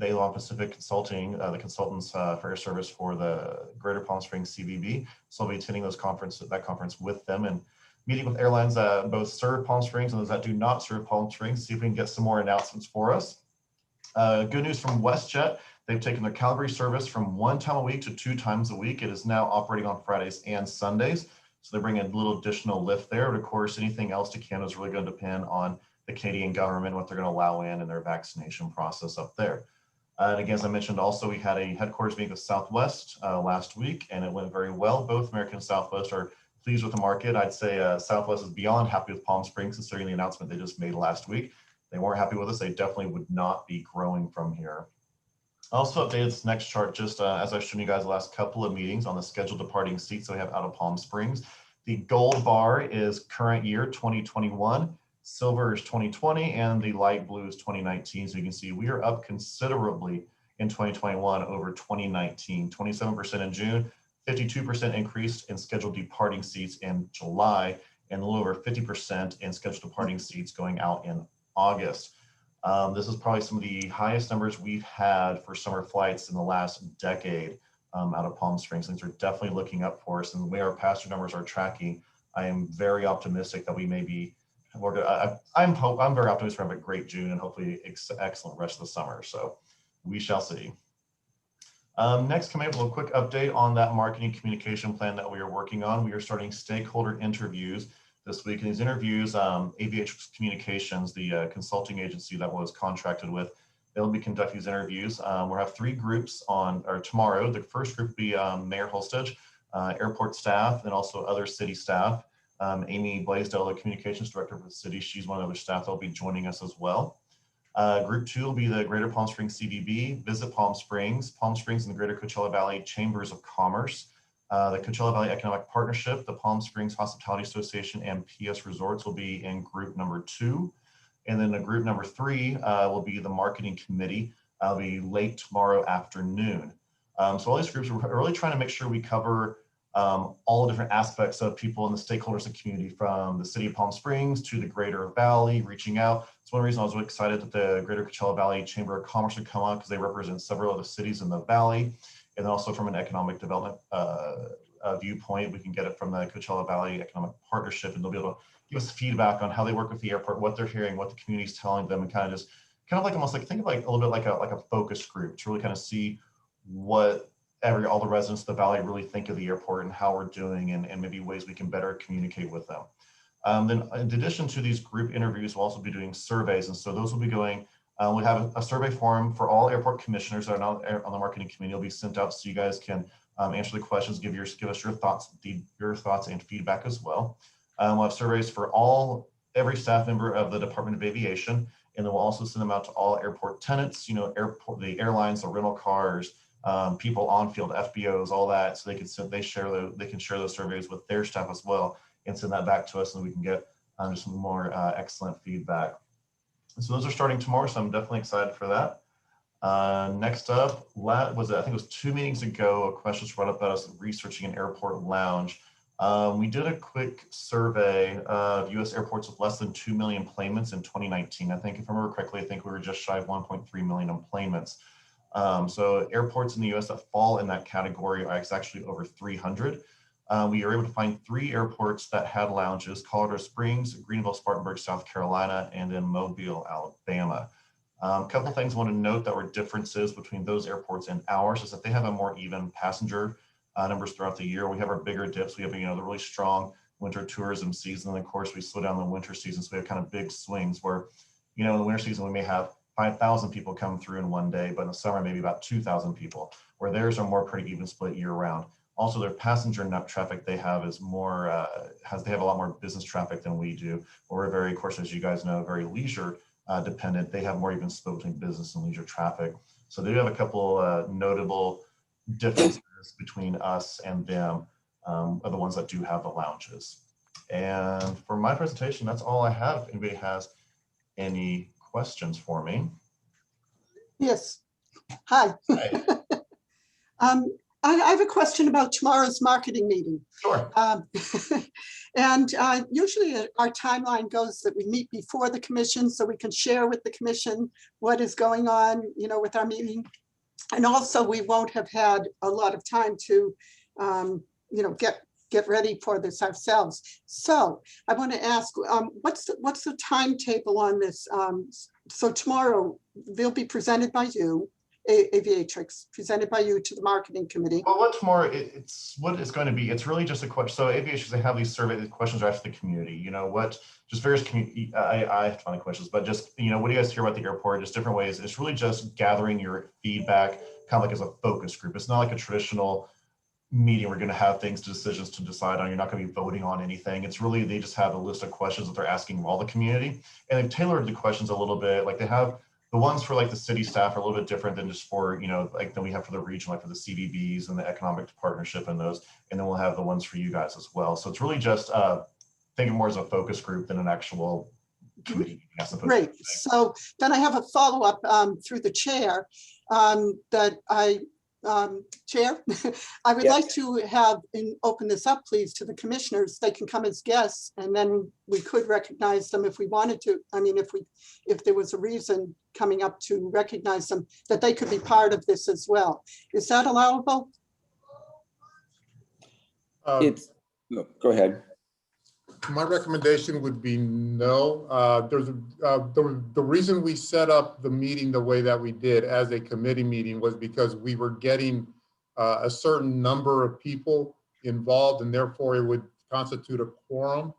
Elevant Pacific Consulting, the consultants for air service for the Greater Palm Springs CVB. So I'll be attending that conference with them and meeting with airlines that both serve Palm Springs and those that do not serve Palm Springs, see if we can get some more announcements for us. Good news from WestJet. They've taken their Calgary service from 1 time a week to 2 times a week. It is now operating on Fridays and Sundays. So they bring a little additional lift there. But of course, anything else to Canada is really going to depend on the Canadian government, what they're going to allow in their vaccination process up there. And again, as I mentioned, also, we had a headquarters meeting with Southwest last week, and it went very well. Both American and Southwest are pleased with the market. I'd say Southwest is beyond happy with Palm Springs, considering the announcement they just made last week. They weren't happy with us. They definitely would not be growing from here. I also updated this next chart just as I've shown you guys the last couple of meetings on the scheduled departing seats that we have out of Palm Springs. The gold bar is current year 2021, silver is 2020, and the light blue is 2019. So you can see we are up considerably in 2021 over 2019, 27% in June, 52% increase in scheduled departing seats in July, and a little over 50% in scheduled departing seats going out in August. This is probably some of the highest numbers we've had for summer flights in the last decade out of Palm Springs. Things are definitely looking up for us, and the way our passenger numbers are tracking, I am very optimistic that we may be, I'm very optimistic we're having a great June and hopefully excellent rest of the summer. So we shall see. Next, coming up, a little quick update on that marketing communication plan that we are working on. We are starting stakeholder interviews this week. In these interviews, AVH Communications, the consulting agency that was contracted with, They'll be conducting these interviews. We'll have 3 groups on, or tomorrow. The first group will be Mayor Holstedge, airport staff, and also other city staff. Amy Blaisdell, the communications director for the city, she's one of the other staff that will be joining us as well. Group 2 will be the Greater Palm Springs CVB, Visit Palm Springs, and the Greater Coachella Valley Chambers of Commerce, the Coachella Valley Economic Partnership, the Palm Springs Hospitality Association, and PS Resorts will be in group number 2. And then the group number 3 will be the Marketing Committee. It'll be late tomorrow afternoon. So all these groups are really trying to make sure we cover all the different aspects of people and the stakeholders of the community, from the city of Palm Springs to the greater valley, reaching out. It's one reason I was really excited that the Greater Coachella Valley Chamber of Commerce would come on, because they represent several of the cities in the valley. And then also from an economic development viewpoint, we can get it from the Coachella Valley Economic Partnership, and they'll be able to give us feedback on how they work with the airport, what they're hearing, what the community's telling them, and kind of like almost like, think of like a little bit like a focus group to really kind of see what all the residents of the valley really think of the airport and how we're doing, and maybe ways we can better communicate with them. Then in addition to these group interviews, we'll also be doing surveys. And so those will be going, we have a survey form for all airport commissioners that are on the marketing committee. It'll be sent out so you guys can answer the questions, give us your thoughts and feedback as well. We'll have surveys for every staff member of the Department of Aviation, and then we'll also send them out to all airport tenants, the airlines, the rental cars, people on field, FBOs, all that, so they can share those surveys with their staff as well, and send that back to us, and we can get just some more excellent feedback. And so those are starting tomorrow, so I'm definitely excited for that. Next up, I think it was 2 meetings ago, a question was brought up about us researching an airport lounge. We did a quick survey of U.S. airports with less than 2 million enplanements in 2019. I think, if I remember correctly, I think we were just shy of 1.3 million enplanements. So airports in the U.S. that fall in that category are actually over 300. We were able to find 3 airports that had lounges: Colorado Springs, Greenville, Spartanburg, South Carolina, and in Mobile, Alabama. A couple things I want to note that were differences between those airports and ours is that they have a more even passenger numbers throughout the year. We have our bigger dips. We have, the really strong winter tourism season. And of course, we slow down the winter season. So we have kind of big swings where, in the winter season, we may have 5,000 people come through in one day, but in the summer, maybe about 2,000 people, where theirs are more pretty even split year round. Also, their passenger traffic they have is more, they have a lot more business traffic than we do. We're very, of course, as you guys know, very leisure dependent. They have more even split between business and leisure traffic. So they do have a couple notable differences between us and them, are the ones that do have the lounges. And for my presentation, that's all I have. If anybody has any questions for me. Yes. Hi. I have a question about tomorrow's marketing meeting. Sure. And usually our timeline goes that we meet before the commission so we can share with the commission what is going on, with our meeting. And also we won't have had a lot of time to, get ready for this ourselves. So I want to ask, what's the timetable on this? So tomorrow they'll be presented by you, Aviatrix, presented by you to the marketing committee. Well, what's more, what it's going to be, it's really just a question. So Aviatrix, they have these questions right for the community, just various community, I have 20 questions, but just, what do you guys hear about the airport? Just different ways. It's really just gathering your feedback, kind of like as a focus group. It's not like a traditional meeting. We're going to have decisions to decide on. You're not going to be voting on anything. It's really, they just have a list of questions that they're asking all the community, and they've tailored the questions a little bit. Like they have the ones for like the city staff are a little bit different than just for, like than we have for the region, like for the CVBs and the economic partnership and those, and then we'll have the ones for you guys as well. So it's really just think of more as a focus group than an actual committee, I suppose. Great. So then I have a follow-up through the chair that Chair, I would like to have open this up, please, to the commissioners. They can come as guests, and then we could recognize them if we wanted to. I mean, if there was a reason coming up to recognize them, that they could be part of this as well. Is that allowable? Go ahead. My recommendation would be no. The reason we set up the meeting the way that we did as a committee meeting was because we were getting a certain number of people involved, and therefore it would constitute a quorum.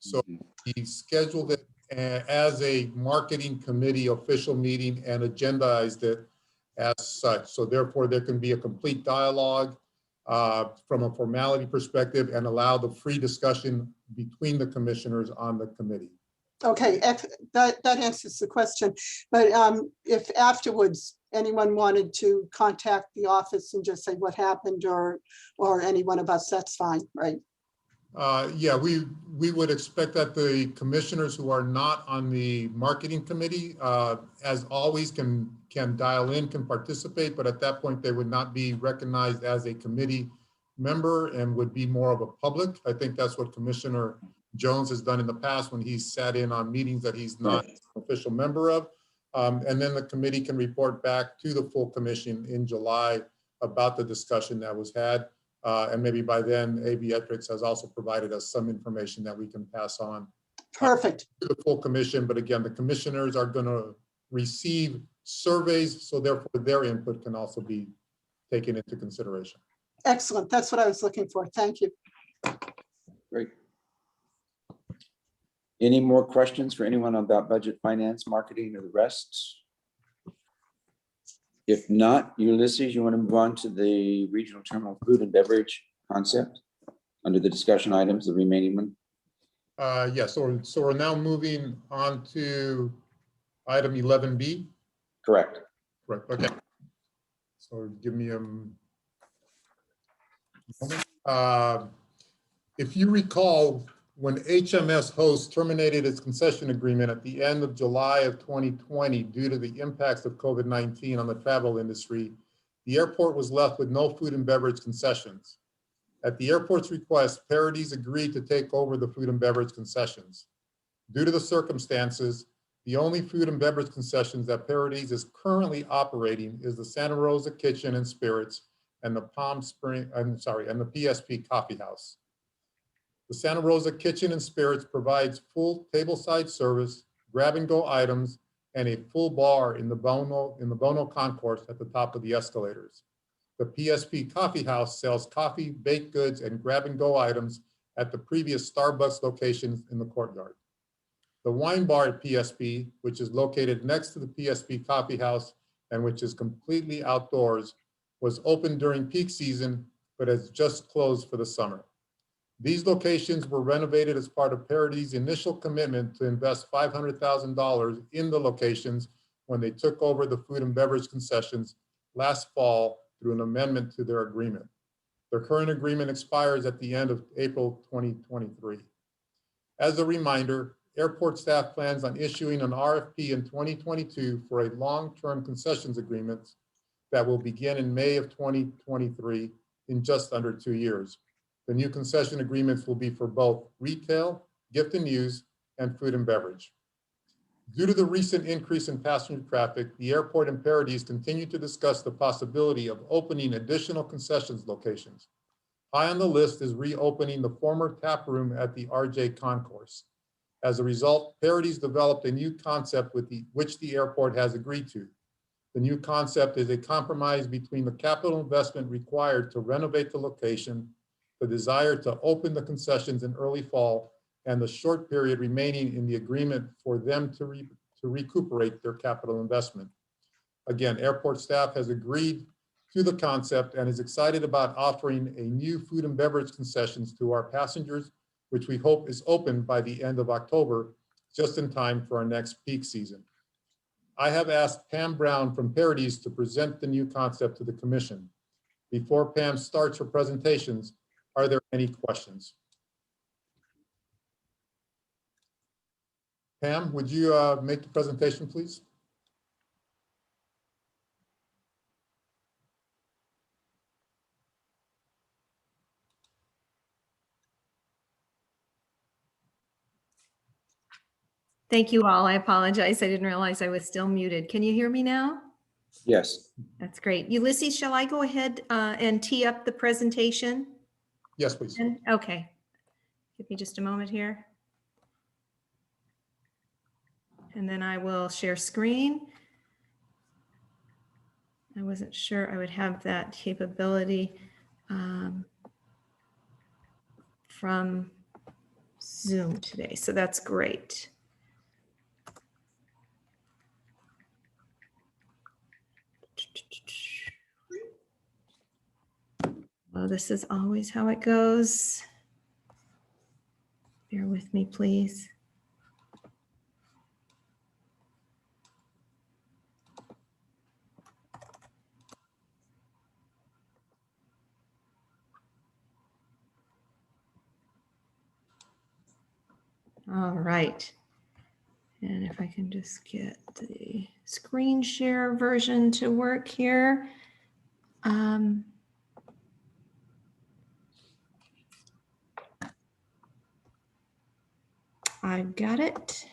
So we scheduled it as a marketing committee official meeting and agendized it as such. So therefore, there can be a complete dialogue from a formality perspective and allow the free discussion between the commissioners on the committee. Okay, that answers the question. But if afterwards anyone wanted to contact the office and just say what happened, or any one of us, that's fine, right? Yeah, we would expect that the commissioners who are not on the marketing committee, as always, can dial in, can participate, but at that point they would not be recognized as a committee member and would be more of a public. I think that's what Commissioner Jones has done in the past when he's sat in on meetings that he's not an official member of. And then the committee can report back to the full commission in July about the discussion that was had. And maybe by then, Aviatrix has also provided us some information that we can pass on. Perfect. To the full commission, but again, the commissioners are going to receive surveys, so therefore their input can also be taken into consideration. Excellent. That's what I was looking for. Thank you. Great. Any more questions for anyone about budget, finance, marketing, or the rest? If not, Ulysses, you want to move on to the regional terminal food and beverage concept under the discussion items, the remaining one? Yes, so we're now moving on to item 11B. Correct. Correct, okay. So give me a moment. If you recall, when HMS Host terminated its concession agreement at the end of July of 2020 due to the impacts of COVID-19 on the travel industry, the airport was left with no food and beverage concessions. At the airport's request, Paradies agreed to take over the food and beverage concessions. Due to the circumstances, the only food and beverage concessions that Paradies is currently operating is the Santa Rosa Kitchen and Spirits and the and the PSP Coffee House. The Santa Rosa Kitchen and Spirits provides full tableside service, grab-and-go items, and a full bar in the Bono concourse at the top of the escalators. The PSP Coffee House sells coffee, baked goods, and grab-and-go items at the previous Starbucks locations in the courtyard. The wine bar at PSP, which is located next to the PSP Coffee House and which is completely outdoors, was open during peak season, but has just closed for the summer. These locations were renovated as part of Paradies' initial commitment to invest $500,000 in the locations when they took over the food and beverage concessions last fall through an amendment to their agreement. Their current agreement expires at the end of April 2023. As a reminder, airport staff plans on issuing an RFP in 2022 for a long-term concessions agreement that will begin in May of 2023 in just under 2 years. The new concession agreements will be for both retail, gift and use, and food and beverage. Due to the recent increase in passenger traffic, the airport and Paradies continue to discuss the possibility of opening additional concessions locations. High on the list is reopening the former tap room at the RJ Concourse. As a result, Paradies developed a new concept which the airport has agreed to. The new concept is a compromise between the capital investment required to renovate the location, the desire to open the concessions in early fall, and the short period remaining in the agreement for them to recuperate their capital investment. Again, airport staff has agreed to the concept and is excited about offering a new food and beverage concessions to our passengers, which we hope is open by the end of October, just in time for our next peak season. I have asked Pam Brown from Paradies to present the new concept to the commission. Before Pam starts her presentations, are there any questions? Pam, would you make the presentation, please? Thank you all. I apologize. I didn't realize I was still muted. Can you hear me now? Yes. That's great. Ulysses, shall I go ahead and tee up the presentation? Yes, please. Okay. Give me just a moment here. And then I will share screen. I wasn't sure I would have that capability from Zoom today, so that's great. Oh, this is always how it goes. Bear with me, please. All right. And if I can just get the screen share version to work here. I've got it.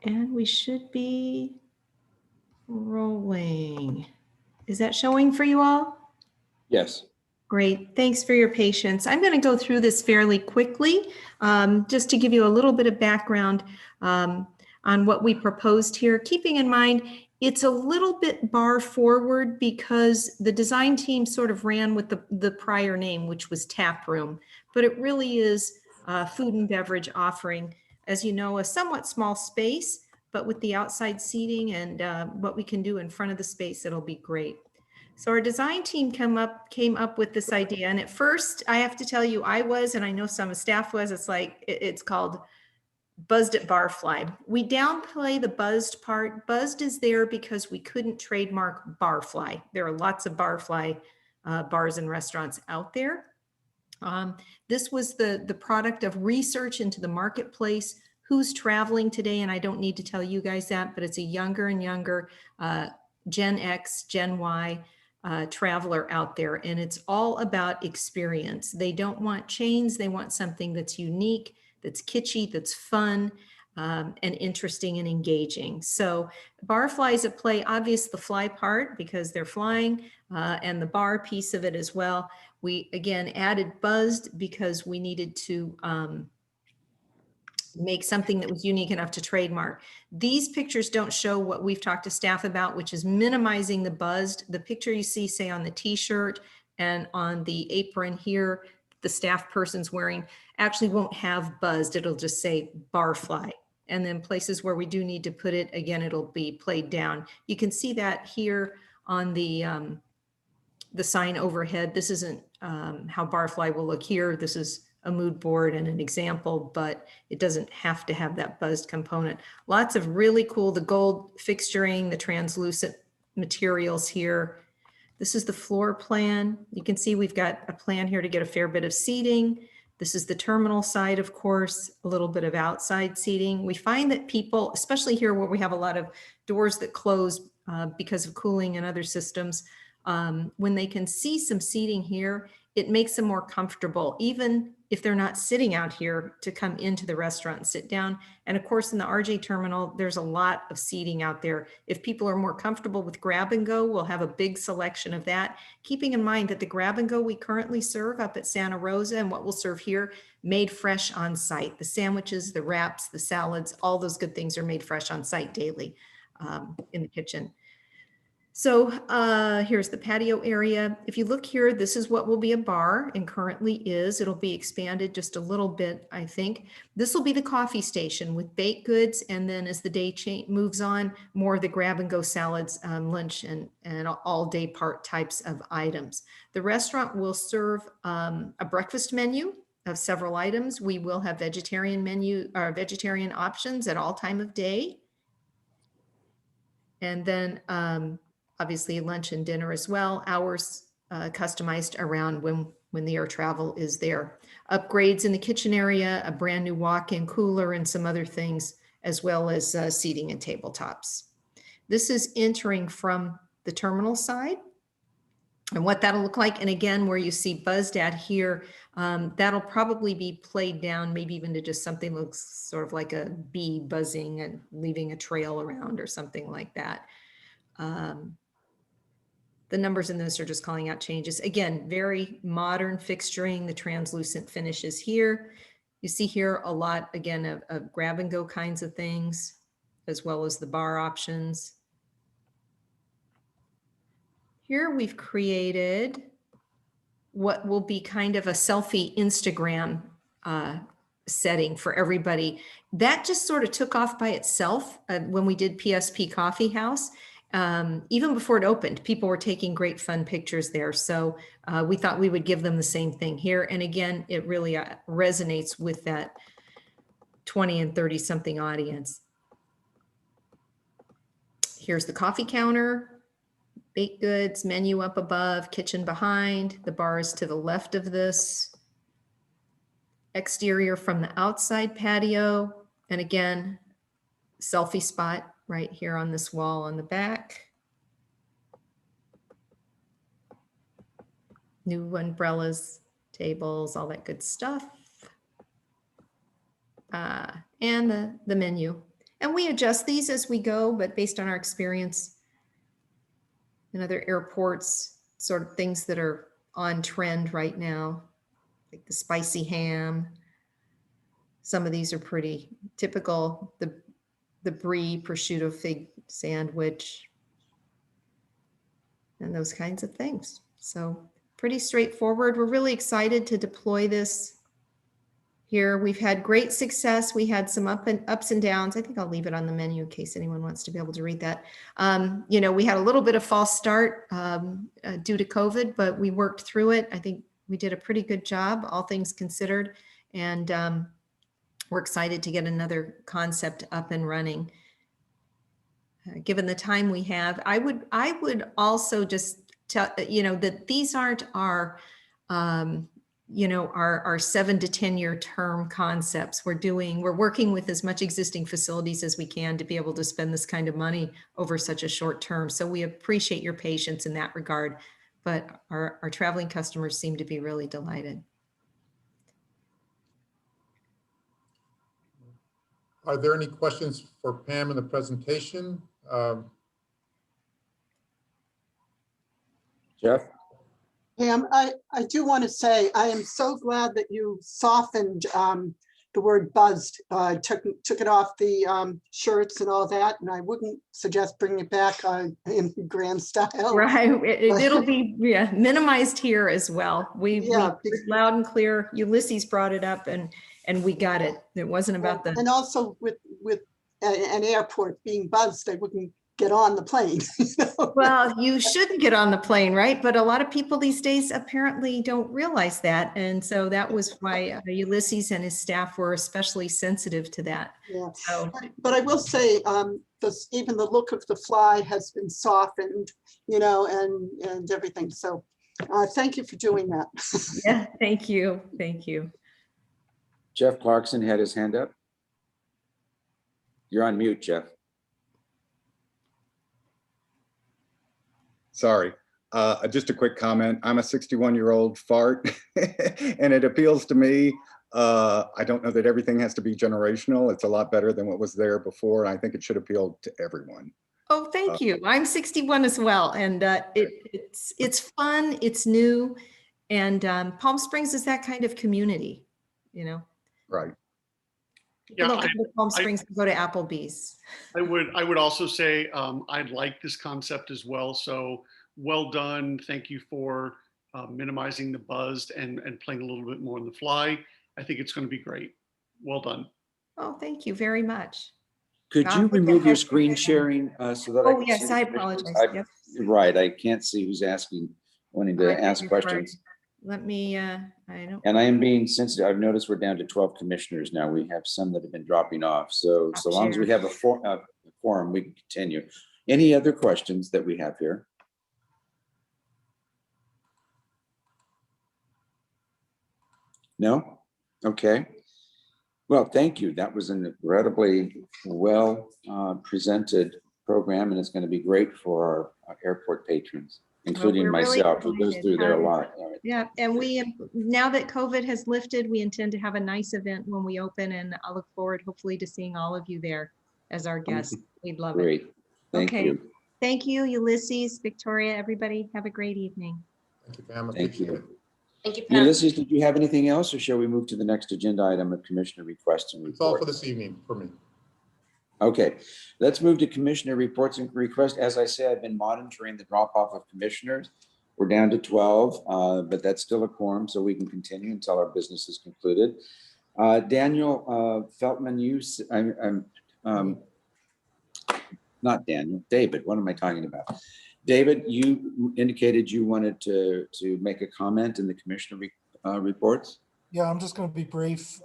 And we should be rolling. Is that showing for you all? Yes. Great. Thanks for your patience. I'm going to go through this fairly quickly, just to give you a little bit of background on what we proposed here, keeping in mind it's a little bit bar forward because the design team sort of ran with the prior name, which was Tap Room, but it really is food and beverage offering, as you know, a somewhat small space, but with the outside seating and what we can do in front of the space, it'll be great. So our design team came up with this idea. And at first, I have to tell you, I was, and I know some of staff was, it's called Buzzed at Barfly. We downplay the buzzed part. Buzzed is there because we couldn't trademark Barfly. There are lots of Barfly bars and restaurants out there. This was the product of research into the marketplace, who's traveling today. And I don't need to tell you guys that, but it's a younger and younger Gen X, Gen Y, traveler out there, and it's all about experience. They don't want chains. They want something that's unique, that's kitschy, that's fun, and interesting and engaging. So Barfly is at play, obvious the fly part because they're flying, and the bar piece of it as well. We again added buzzed because we needed to make something that was unique enough to trademark. These pictures don't show what we've talked to staff about, which is minimizing the buzzed. The picture you see, say on the t-shirt and on the apron here, the staff person's wearing actually won't have buzzed. It'll just say Barfly. And then places where we do need to put it, again, it'll be played down. You can see that here on the sign overhead. This isn't how Barfly will look here. This is a mood board and an example, but it doesn't have to have that buzzed component. Lots of really cool, the gold fixturing, the translucent materials here. This is the floor plan. You can see we've got a plan here to get a fair bit of seating. This is the terminal side, of course, a little bit of outside seating. We find that people, especially here where we have a lot of doors that close because of cooling and other systems, when they can see some seating here, it makes them more comfortable, even if they're not sitting out here, to come into the restaurant and sit down. And of course, in the RJ terminal, there's a lot of seating out there. If people are more comfortable with grab and go, we'll have a big selection of that. Keeping in mind that the grab and go we currently serve up at Santa Rosa and what we'll serve here, made fresh on site. The sandwiches, the wraps, the salads, all those good things are made fresh on site daily in the kitchen. So here's the patio area. If you look here, this is what will be a bar and currently is. It'll be expanded just a little bit, I think. This will be the coffee station with baked goods. And then as the day moves on, more of the grab and go salads, lunch and all day part types of items. The restaurant will serve a breakfast menu of several items. We will have vegetarian vegetarian options at all time of day. And then obviously lunch and dinner as well, hours customized around when the air travel is there. Upgrades in the kitchen area, a brand new walk-in cooler and some other things, as well as seating and tabletops. This is entering from the terminal side and what that'll look like. And again, where you see buzzed at here, that'll probably be played down, maybe even to just something that looks sort of like a bee buzzing and leaving a trail around or something like that. The numbers in this are just calling out changes. Again, very modern fixturing, the translucent finishes here. You see here a lot, again, of grab and go kinds of things, as well as the bar options. Here we've created what will be kind of a selfie Instagram setting for everybody. That just sort of took off by itself when we did PSP Coffee House. Even before it opened, people were taking great fun pictures there. So we thought we would give them the same thing here. And again, it really resonates with that 20 and 30 something audience. Here's the coffee counter, baked goods, menu up above, kitchen behind, the bar is to the left of this. Exterior from the outside patio. And again, selfie spot right here on this wall on the back. New umbrellas, tables, all that good stuff. And the menu. And we adjust these as we go, but based on our experience in other airports, sort of things that are on trend right now, like the spicy ham. Some of these are pretty typical. The brie prosciutto fig sandwich and those kinds of things. So pretty straightforward. We're really excited to deploy this here. We've had great success. We had some ups and downs. I think I'll leave it on the menu in case anyone wants to be able to read that. You know, we had a little bit of false start due to COVID, but we worked through it. I think we did a pretty good job, all things considered. And we're excited to get another concept up and running. Given the time we have, I would also just tell, you know, that these aren't our, you know, our 7 to 10 year term concepts. We're working with as much existing facilities as we can to be able to spend this kind of money over such a short term. So we appreciate your patience in that regard, but our traveling customers seem to be really delighted. Are there any questions for Pam in the presentation? Jeff? Pam, I do want to say, I am so glad that you softened the word buzzed, took it off the shirts and all that, and I wouldn't suggest bringing it back in grand style. Right, it'll be minimized here as well. We loud and clear. Ulysses brought it up, and we got it. It wasn't about the. And also with an airport being buzzed, they wouldn't get on the plane. Well, you shouldn't get on the plane, right? But a lot of people these days apparently don't realize that. And so that was why Ulysses and his staff were especially sensitive to that. Yeah. So. But I will say, even the look of the fly has been softened, you know, and everything. So thank you for doing that. Yeah, thank you. Thank you. Jeff Clarkson had his hand up. You're on mute, Jeff. Sorry, just a quick comment. I'm a 61-year-old fart and it appeals to me. I don't know that everything has to be generational. It's a lot better than what was there before. And I think it should appeal to everyone. Oh, thank you. I'm 61 as well. And it's fun, it's new. And Palm Springs is that kind of community, you know? Right. People don't go to Palm Springs to go to Applebee's. I would also say I like this concept as well. So well done. Thank you for minimizing the buzz and playing a little bit more on the fly. I think it's going to be great. Well done. Oh, thank you very much. Could you remove your screen sharing so that I can yes, see I the pictures? apologize. Yep. Right, I can't see who's wanting to ask questions. Let me, I don't. And I am being sensitive. I've noticed we're down to 12 commissioners now. We have some that have been dropping off. So long as we have a forum, we can continue. Any other questions that we have here? No? Okay. Well, thank you. That was an incredibly well presented program, and it's going to be great for our airport patrons, including myself, who goes through there a lot. Yeah, and we, now that COVID has lifted, we intend to have a nice event when we open, and I look forward hopefully to seeing all of you there as our guests. We'd love it. Great. Thank you. Thank you, Ulysses, Victoria, everybody. Have a great evening. Thank you, Pam. Thank you. Thank you, Pam. Ulysses, did you have anything else, or shall we move to the next agenda item of commissioner requests and It's all for reports? this evening for me. Okay, let's move to commissioner reports and requests. As I said, I've been monitoring the drop off of commissioners. We're down to 12, but that's still a quorum, so we can continue until our business is concluded. Daniel Feltman, not Daniel, David, what am I talking about? David, you indicated you wanted to make a comment in the commissioner reports. Yeah, I'm just going to be brief.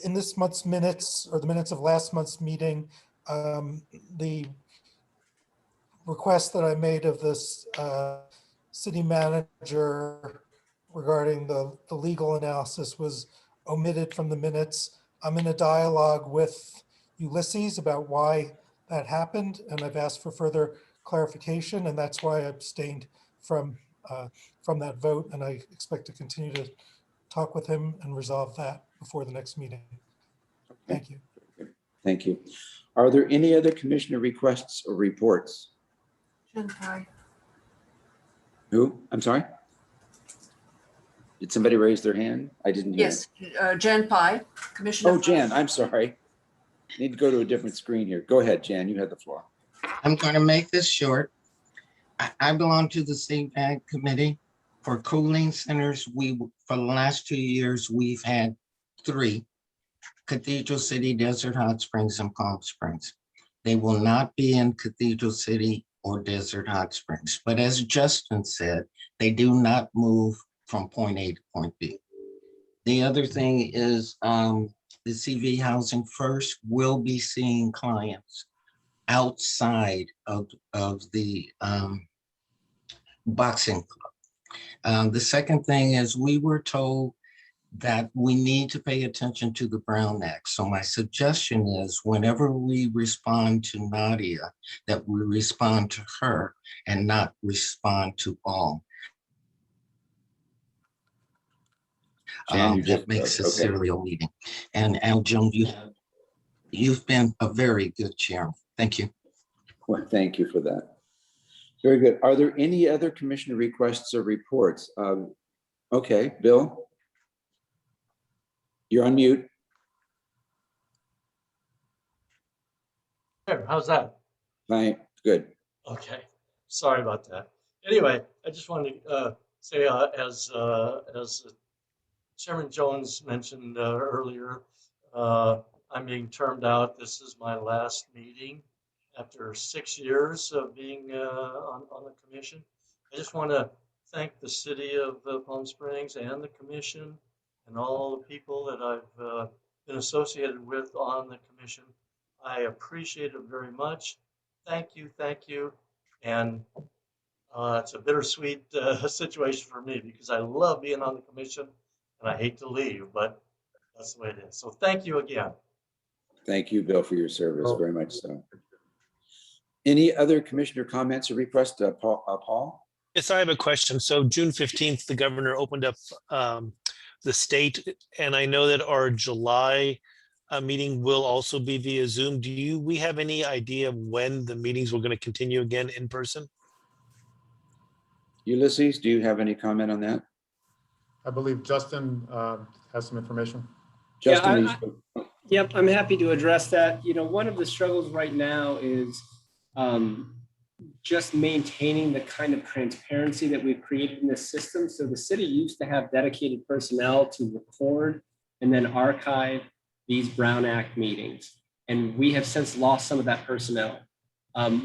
In this month's minutes, or the minutes of last month's meeting, the request that I made of this city manager regarding the legal analysis was omitted from the minutes. I'm in a dialogue with Ulysses about why that happened, and I've asked for further clarification, and that's why I abstained from that vote, and I expect to continue to talk with him and resolve that before the next meeting. Thank you. Thank you. Are there any other commissioner requests or reports? Jen Pye. Who? I'm sorry? Did somebody raise their hand? I didn't hear. Yes, Jen Pye, Commissioner. Oh, Jan, I'm sorry. Need to go to a different screen here. Go ahead, Jan, you have the floor. I'm going to make this short. I belong to the State Ag Committee. For cooling centers, for the last 2 years, we've had 3: Cathedral City, Desert Hot Springs, and Palm Springs. They will not be in Cathedral City or Desert Hot Springs. But as Justin said, they do not move from point A to point B. The other thing is the CV Housing First will be seeing clients outside of the boxing club. The second thing is we were told that we need to pay attention to the Brown Act. So my suggestion is whenever we respond to Nadia, that we respond to her and not respond to all. That makes a serial meeting. And Al Jones, you've been a very good chairman. Thank you. Well, thank you for that. Very good. Are there any other commissioner requests or reports? Okay, Bill? You're on mute. There, how's that? Fine, good. Okay, sorry about that. Anyway, I just wanted to say, as Chairman Jones mentioned earlier, I'm being termed out. This is my last meeting after 6 years of being on the commission. I just want to thank the city of Palm Springs and the commission and all the people that I've been associated with on the commission. I appreciate it very much. Thank you, thank you. And it's a bittersweet situation for me because I love being on the commission and I hate to leave, but that's the way it is. So thank you again. Thank you, Bill, for your service, very much so. Any other commissioner comments or requests, Paul? Yes, I have a question. So June 15th, the governor opened up the state, and I know that our July meeting will also be via Zoom. Do we have any idea when the meetings were going to continue again in person? Ulysses, do you have any comment on that? I believe Justin has some information. Justin, Yep, I'm happy to address that. You know, one of the struggles right now is just maintaining the kind of transparency that we've created in this system. So the city used to have dedicated personnel to record and then archive these Brown Act meetings. And we have since lost some of that personnel.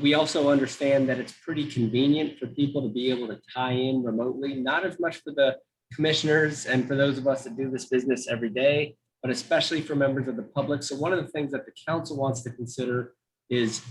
We also understand that it's pretty convenient for people to be able to tie in remotely, not as much for the commissioners and for those of us that do this business every day, but especially for members of the public. So one of the things that the council wants to consider is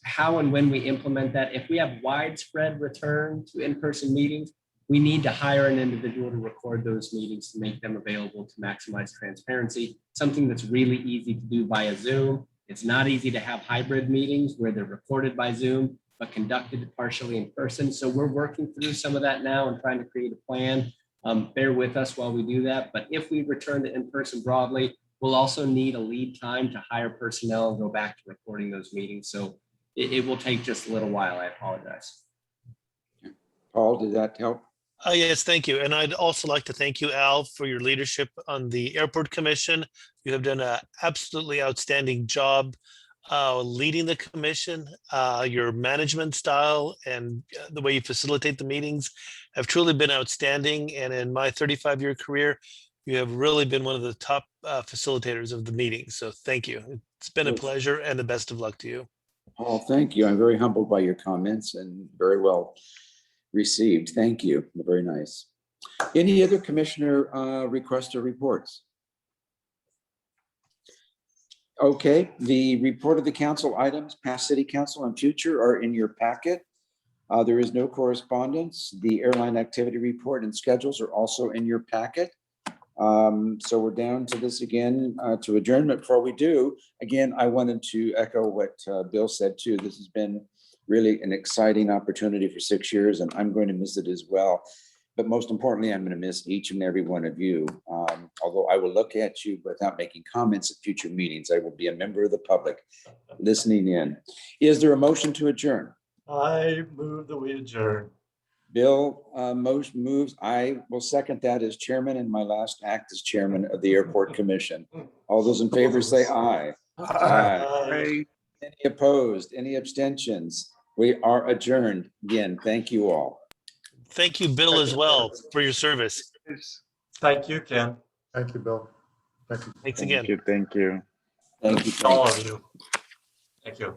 how and when we implement that. If we have widespread return to in-person meetings, we need to hire an individual to record those meetings to make them available to maximize transparency, something that's really easy to do via Zoom. It's not easy to have hybrid meetings where they're recorded by Zoom, but conducted partially in person. So we're working through some of that now and trying to create a plan. Bear with us while we do that. But if we return to in-person broadly, we'll also need a lead time to hire personnel and go back to recording those meetings. So it will take just a little while. I apologize. Paul, did that help? Yes, thank you. And I'd also like to thank you, Al, for your leadership on the Airport Commission. You have done an absolutely outstanding job leading the commission. Your management style and the way you facilitate the meetings have truly been outstanding. And in my 35-year career, you have really been one of the top facilitators of the meetings. So thank you. It's been a pleasure and the best of luck to you. Paul, thank you. I'm very humbled by your comments and very well received. Thank you. Very nice. Any other commissioner requests or reports? Okay, the report of the council items, past city council and future, are in your packet. There is no correspondence. The airline activity report and schedules are also in your packet. So we're down to this again, to adjournment. Before we do, again, I wanted to echo what Bill said too. This has been really an exciting opportunity for 6 years, and I'm going to miss it as well. But most importantly, I'm going to miss each and every one of you. Although I will look at you without making comments at future meetings, I will be a member of the public listening in. Is there a motion to adjourn? I move that we adjourn. Bill motion moves. I will second that as chairman, and my last act as chairman of the Airport Commission. All those in favor say aye. Aye. Any opposed? Any abstentions? We are adjourned. Again, thank you all. Thank you, Bill, as well, for your service. Thank you, Ken. Thank you, Bill. Thank you. Thanks again. Thank you. Thank you. All of you. Thank you.